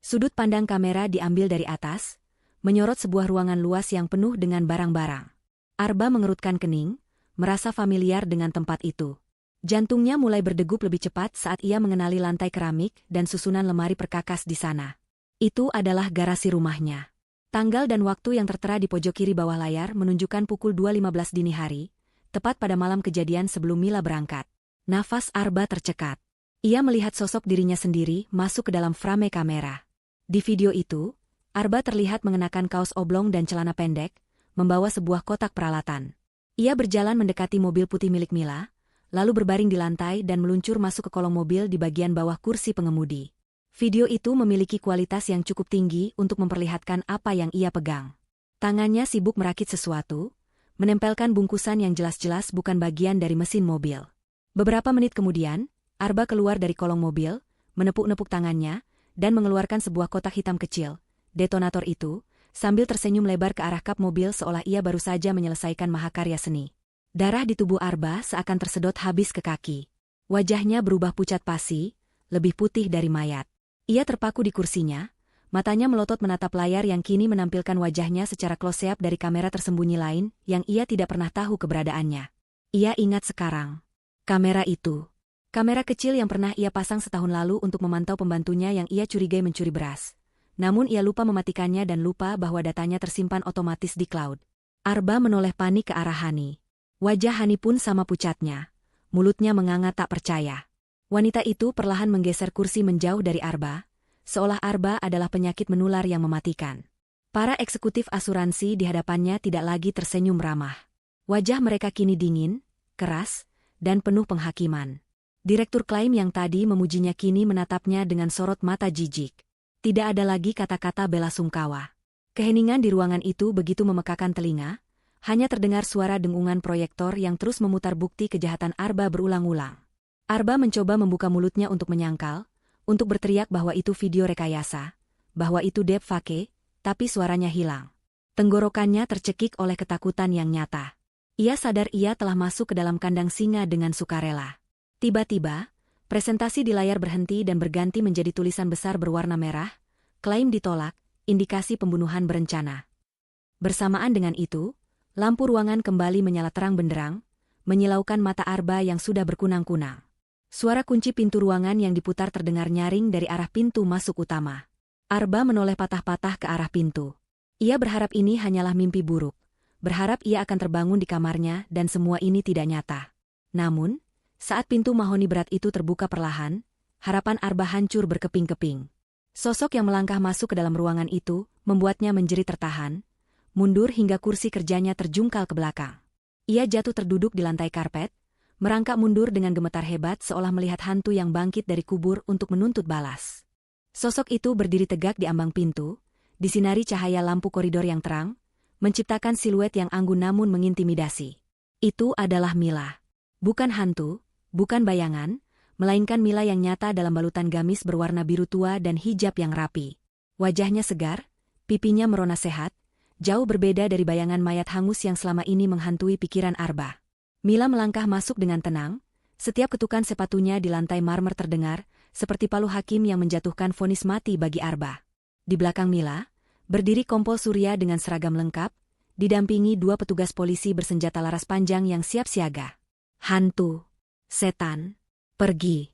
Speaker 1: Sudut pandang kamera diambil dari atas, menyorot sebuah ruangan luas yang penuh dengan barang-barang. Arba mengerutkan kening, merasa familiar dengan tempat itu. Jantungnya mulai berdegup lebih cepat saat ia mengenali lantai keramik dan susunan lemari perkakas di sana. Itu adalah garasi rumahnya. Tanggal dan waktu yang tertera di pojok kiri bawah layar menunjukkan pukul 2.15 dini hari, tepat pada malam kejadian sebelum Mila berangkat. Nafas Arba tercekat. Ia melihat sosok dirinya sendiri masuk ke dalam frame kamera. Di video itu, Arba terlihat mengenakan kaos oblong dan celana pendek, membawa sebuah kotak peralatan. Ia berjalan mendekati mobil putih milik Mila, lalu berbaring di lantai dan meluncur masuk ke kolong mobil di bagian bawah kursi pengemudi. Video itu memiliki kualitas yang cukup tinggi untuk memperlihatkan apa yang ia pegang. Tangannya sibuk merakit sesuatu, menempelkan bungkusan yang jelas-jelas bukan bagian dari mesin mobil. Beberapa menit kemudian, Arba keluar dari kolong mobil, menepuk-nepuk tangannya, dan mengeluarkan sebuah kotak hitam kecil, detonator itu, sambil tersenyum lebar ke arah kap mobil seolah ia baru saja menyelesaikan mahakarya seni. Darah di tubuh Arba seakan tersedot habis ke kaki. Wajahnya berubah pucat pasi, lebih putih dari mayat. Ia terpaku di kursinya, matanya melotot menatap layar yang kini menampilkan wajahnya secara close-up dari kamera tersembunyi lain yang ia tidak pernah tahu keberadaannya. Ia ingat sekarang. Kamera itu. Kamera kecil yang pernah ia pasang setahun lalu untuk memantau pembantunya yang ia curigai mencuri beras. Namun ia lupa mematikannya dan lupa bahwa datanya tersimpan otomatis di cloud. Arba menoleh panik ke arah Hani. Wajah Hani pun sama pucatnya. Mulutnya menganga tak percaya. Wanita itu perlahan menggeser kursi menjauh dari Arba, seolah Arba adalah penyakit menular yang mematikan. Para eksekutif asuransi di hadapannya tidak lagi tersenyum ramah. Wajah mereka kini dingin, keras, dan penuh penghakiman. Direktur klaim yang tadi memujinya kini menatapnya dengan sorot mata jijik. Tidak ada lagi kata-kata bela sungkawa. Keheningan di ruangan itu begitu memekakan telinga, hanya terdengar suara dengungan proyektor yang terus memutar bukti kejahatan Arba berulang-ulang. Arba mencoba membuka mulutnya untuk menyangkal, untuk berteriak bahwa itu video rekayasa, bahwa itu deepfake, tapi suaranya hilang. Tenggorokannya tercekik oleh ketakutan yang nyata. Ia sadar ia telah masuk ke dalam kandang singa dengan sukarela. Tiba-tiba, presentasi di layar berhenti dan berganti menjadi tulisan besar berwarna merah, klaim ditolak, indikasi pembunuhan berencana. Bersamaan dengan itu, lampu ruangan kembali menyala terang benderang, menyilaukan mata Arba yang sudah berkunang-kunang. Suara kunci pintu ruangan yang diputar terdengar nyaring dari arah pintu masuk utama. Arba menoleh patah-patah ke arah pintu. Ia berharap ini hanyalah mimpi buruk. Berharap ia akan terbangun di kamarnya dan semua ini tidak nyata. Namun, saat pintu mahoni berat itu terbuka perlahan, harapan Arba hancur berkeping-keping. Sosok yang melangkah masuk ke dalam ruangan itu membuatnya menjerit tertahan, mundur hingga kursi kerjanya terjungkal ke belakang. Ia jatuh terduduk di lantai karpet, merangkak mundur dengan gemetar hebat seolah melihat hantu yang bangkit dari kubur untuk menuntut balas. Sosok itu berdiri tegak di ambang pintu, disinari cahaya lampu koridor yang terang, menciptakan siluet yang anggun namun mengintimidasi. Itu adalah Mila. Bukan hantu, bukan bayangan, melainkan Mila yang nyata dalam balutan gamis berwarna biru tua dan hijab yang rapi. Wajahnya segar, pipinya merona sehat, jauh berbeda dari bayangan mayat hangus yang selama ini menghantui pikiran Arba. Mila melangkah masuk dengan tenang, setiap ketukan sepatunya di lantai marmer terdengar, seperti palu hakim yang menjatuhkan vonis mati bagi Arba. Di belakang Mila, berdiri kompol Surya dengan seragam lengkap, didampingi dua petugas polisi bersenjata laras panjang yang siap siaga. Hantu! Setan! Pergi!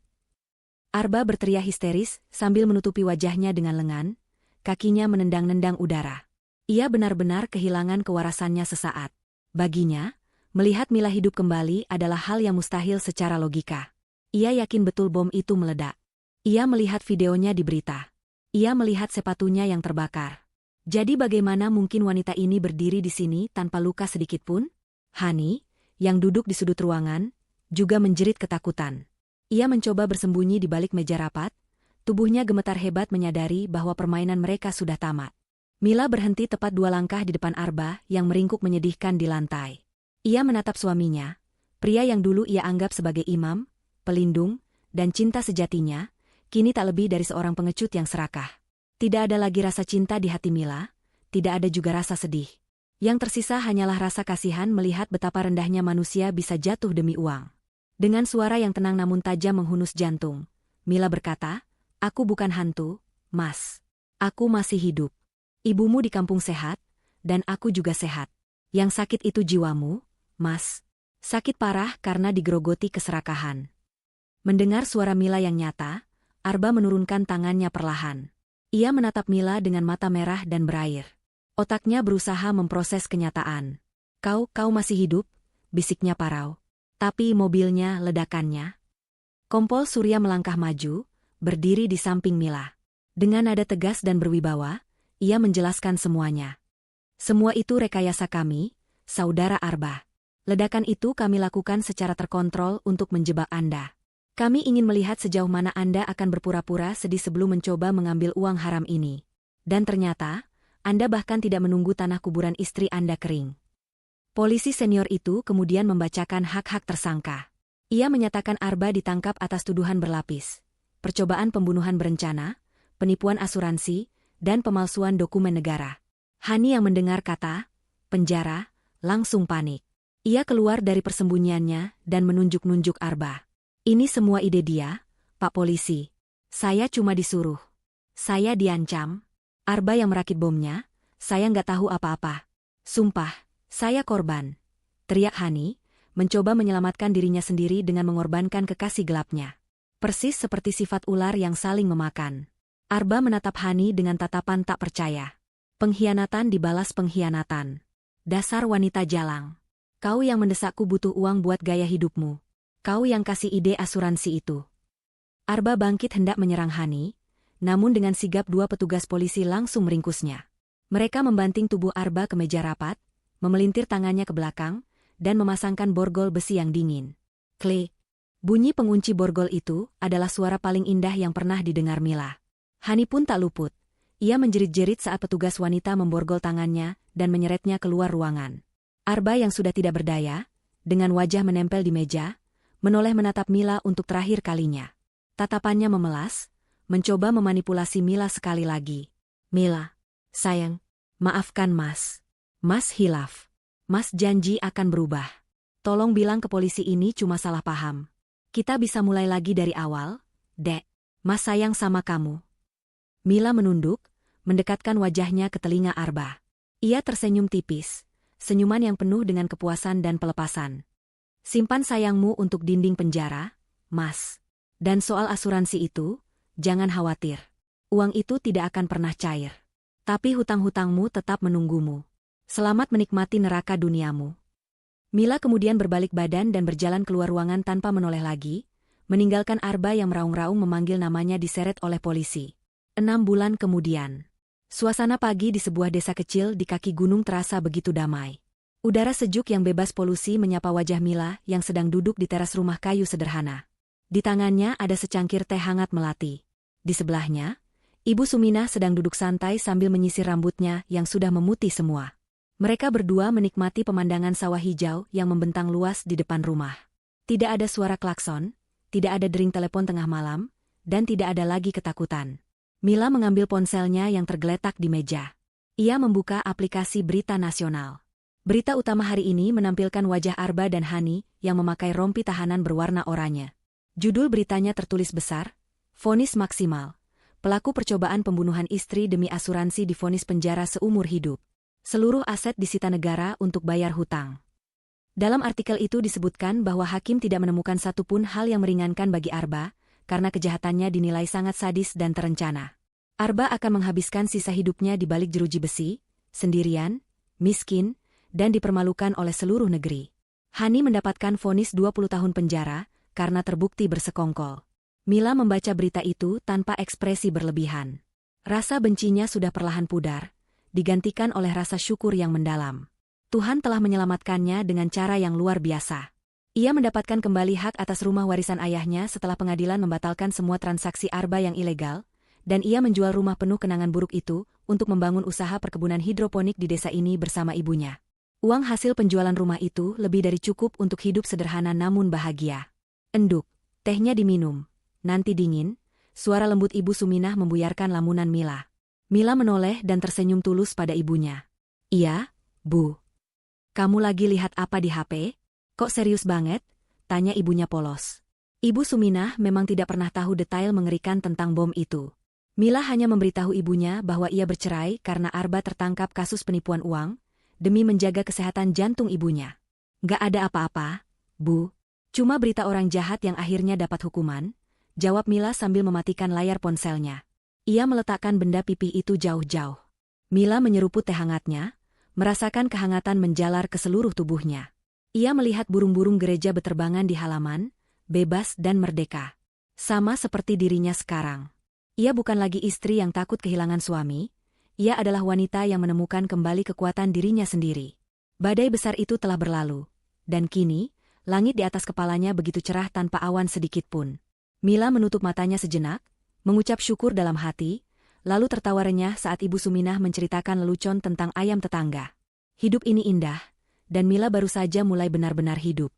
Speaker 1: Arba berteriak histeris sambil menutupi wajahnya dengan lengan, kakinya menendang-nendang udara. Ia benar-benar kehilangan kewarasannya sesaat. Baginya, melihat Mila hidup kembali adalah hal yang mustahil secara logika. Ia yakin betul bom itu meledak. Ia melihat videonya di berita. Ia melihat sepatunya yang terbakar. Jadi bagaimana mungkin wanita ini berdiri di sini tanpa luka sedikitpun? Hani, yang duduk di sudut ruangan, juga menjerit ketakutan. Ia mencoba bersembunyi di balik meja rapat, tubuhnya gemetar hebat menyadari bahwa permainan mereka sudah tamat. Mila berhenti tepat 2 langkah di depan Arba yang meringkuk menyedihkan di lantai. Ia menatap suaminya, pria yang dulu ia anggap sebagai imam, pelindung, dan cinta sejatinya, kini tak lebih dari seorang pengecut yang serakah. Tidak ada lagi rasa cinta di hati Mila, tidak ada juga rasa sedih. Yang tersisa hanyalah rasa kasihan melihat betapa rendahnya manusia bisa jatuh demi uang. Dengan suara yang tenang namun tajam menghunus jantung, Mila berkata, "Aku bukan hantu, Mas. Aku masih hidup. Ibumu di kampung sehat, dan aku juga sehat. Yang sakit itu jiwamu, Mas. Sakit parah karena digerogoti keserakahan." Mendengar suara Mila yang nyata, Arba menurunkan tangannya perlahan. Ia menatap Mila dengan mata merah dan berair. Otaknya berusaha memproses kenyataan. Kau masih hidup?" bisiknya parau. Tapi mobilnya ledakannya. Kompol Surya melangkah maju, berdiri di samping Mila. Dengan nada tegas dan berwibawa, ia menjelaskan semuanya. Semua itu rekayasa kami, Saudara Arba. Ledakan itu kami lakukan secara terkontrol untuk menjebak Anda. Kami ingin melihat sejauh mana Anda akan berpura-pura sedih sebelum mencoba mengambil uang haram ini. Dan ternyata, Anda bahkan tidak menunggu tanah kuburan istri Anda kering. Polisi senior itu kemudian membacakan hak-hak tersangka. Ia menyatakan Arba ditangkap atas tuduhan berlapis, percobaan pembunuhan berencana, penipuan asuransi, dan pemalsuan dokumen negara. Hani yang mendengar kata penjara langsung panik. Ia keluar dari persembunyiannya dan menunjuk-nunjuk Arba. Ini semua ide dia, Pak Polisi. Saya cuma disuruh. Saya diancam. Arba yang merakit bomnya, saya nggak tahu apa-apa. Sumpah, saya korban. Teriak Hani, mencoba menyelamatkan dirinya sendiri dengan mengorbankan kekasih gelapnya. Persis seperti sifat ular yang saling memakan. Arba menatap Hani dengan tatapan tak percaya. Pengkhianatan dibalas pengkhianatan. Dasar wanita jalang. Kau yang mendesakku butuh uang buat gaya hidupmu. Kau yang kasih ide asuransi itu. Arba bangkit hendak menyerang Hani, namun dengan sigap dua petugas polisi langsung meringkusnya. Mereka membanting tubuh Arba ke meja rapat, memelintir tangannya ke belakang, dan memasangkan borgol besi yang dingin. Klik. Bunyi pengunci borgol itu adalah suara paling indah yang pernah didengar Mila. Hani pun tak luput. Ia menjerit-jerit saat petugas wanita memborgol tangannya dan menyeretnya keluar ruangan. Arba yang sudah tidak berdaya, dengan wajah menempel di meja, menoleh menatap Mila untuk terakhir kalinya. Tatapannya memelas, mencoba memanipulasi Mila sekali lagi. Mila, sayang, maafkan Mas. Mas hilaf. Mas janji akan berubah. Tolong bilang ke polisi ini cuma salah paham. Kita bisa mulai lagi dari awal, Dek. Mas sayang sama kamu. Mila menunduk, mendekatkan wajahnya ke telinga Arba. Ia tersenyum tipis. Senyuman yang penuh dengan kepuasan dan pelepasan. Simpan sayangmu untuk dinding penjara, Mas. Dan soal asuransi itu, jangan khawatir. Uang itu tidak akan pernah cair. Tapi hutang-hutangmu tetap menunggumu. Selamat menikmati neraka duniamu. Mila kemudian berbalik badan dan berjalan keluar ruangan tanpa menoleh lagi, meninggalkan Arba yang meraung-raung memanggil namanya diseret oleh polisi. 6 bulan kemudian. Suasana pagi di sebuah desa kecil di kaki gunung terasa begitu damai. Udara sejuk yang bebas polusi menyapa wajah Mila yang sedang duduk di teras rumah kayu sederhana. Di tangannya ada secangkir teh hangat melati. Di sebelahnya, Ibu Suminah sedang duduk santai sambil menyisir rambutnya yang sudah memutih semua. Mereka berdua menikmati pemandangan sawah hijau yang membentang luas di depan rumah. Tidak ada suara klakson, tidak ada dering telepon tengah malam, dan tidak ada lagi ketakutan. Mila mengambil ponselnya yang tergeletak di meja. Ia membuka aplikasi berita nasional. Berita utama hari ini menampilkan wajah Arba dan Hani yang memakai rompi tahanan berwarna oranye. Judul beritanya tertulis besar, vonis maksimal. Pelaku percobaan pembunuhan istri demi asuransi divonis penjara seumur hidup. Seluruh aset disita negara untuk bayar hutang. Dalam artikel itu disebutkan bahwa hakim tidak menemukan satupun hal yang meringankan bagi Arba, karena kejahatannya dinilai sangat sadis dan terencana. Arba akan menghabiskan sisa hidupnya di balik jeruji besi, sendirian, miskin, dan dipermalukan oleh seluruh negeri. Hani mendapatkan vonis 20 tahun penjara karena terbukti bersekongkol. Mila membaca berita itu tanpa ekspresi berlebihan. Rasa bencinya sudah perlahan pudar, digantikan oleh rasa syukur yang mendalam. Tuhan telah menyelamatkannya dengan cara yang luar biasa. Ia mendapatkan kembali hak atas rumah warisan ayahnya setelah pengadilan membatalkan semua transaksi Arba yang ilegal, dan ia menjual rumah penuh kenangan buruk itu untuk membangun usaha perkebunan hidroponik di desa ini bersama ibunya. Uang hasil penjualan rumah itu lebih dari cukup untuk hidup sederhana namun bahagia. Enduk, tehnya diminum. Nanti dingin, suara lembut Ibu Suminah membuyarkan lamunan Mila. Mila menoleh dan tersenyum tulus pada ibunya. Iya, Bu. Kamu lagi lihat apa di HP? Kok serius banget? Tanya ibunya polos. Ibu Suminah memang tidak pernah tahu detail mengerikan tentang bom itu. Mila hanya memberitahu ibunya bahwa ia bercerai karena Arba tertangkap kasus penipuan uang, demi menjaga kesehatan jantung ibunya. Gak ada apa-apa, Bu. Cuma berita orang jahat yang akhirnya dapat hukuman, jawab Mila sambil mematikan layar ponselnya. Ia meletakkan benda pipih itu jauh-jauh. Mila menyeruput teh hangatnya, merasakan kehangatan menjalar ke seluruh tubuhnya. Ia melihat burung-burung gereja beterbangan di halaman, bebas dan merdeka. Sama seperti dirinya sekarang. Ia bukan lagi istri yang takut kehilangan suami, ia adalah wanita yang menemukan kembali kekuatan dirinya sendiri. Badai besar itu telah berlalu. Dan kini, langit di atas kepalanya begitu cerah tanpa awan sedikit pun. Mila menutup matanya sejenak, mengucap syukur dalam hati, lalu tertawa renyah saat Ibu Suminah menceritakan lelucon tentang ayam tetangga. Hidup ini indah, dan Mila baru saja mulai benar-benar hidup.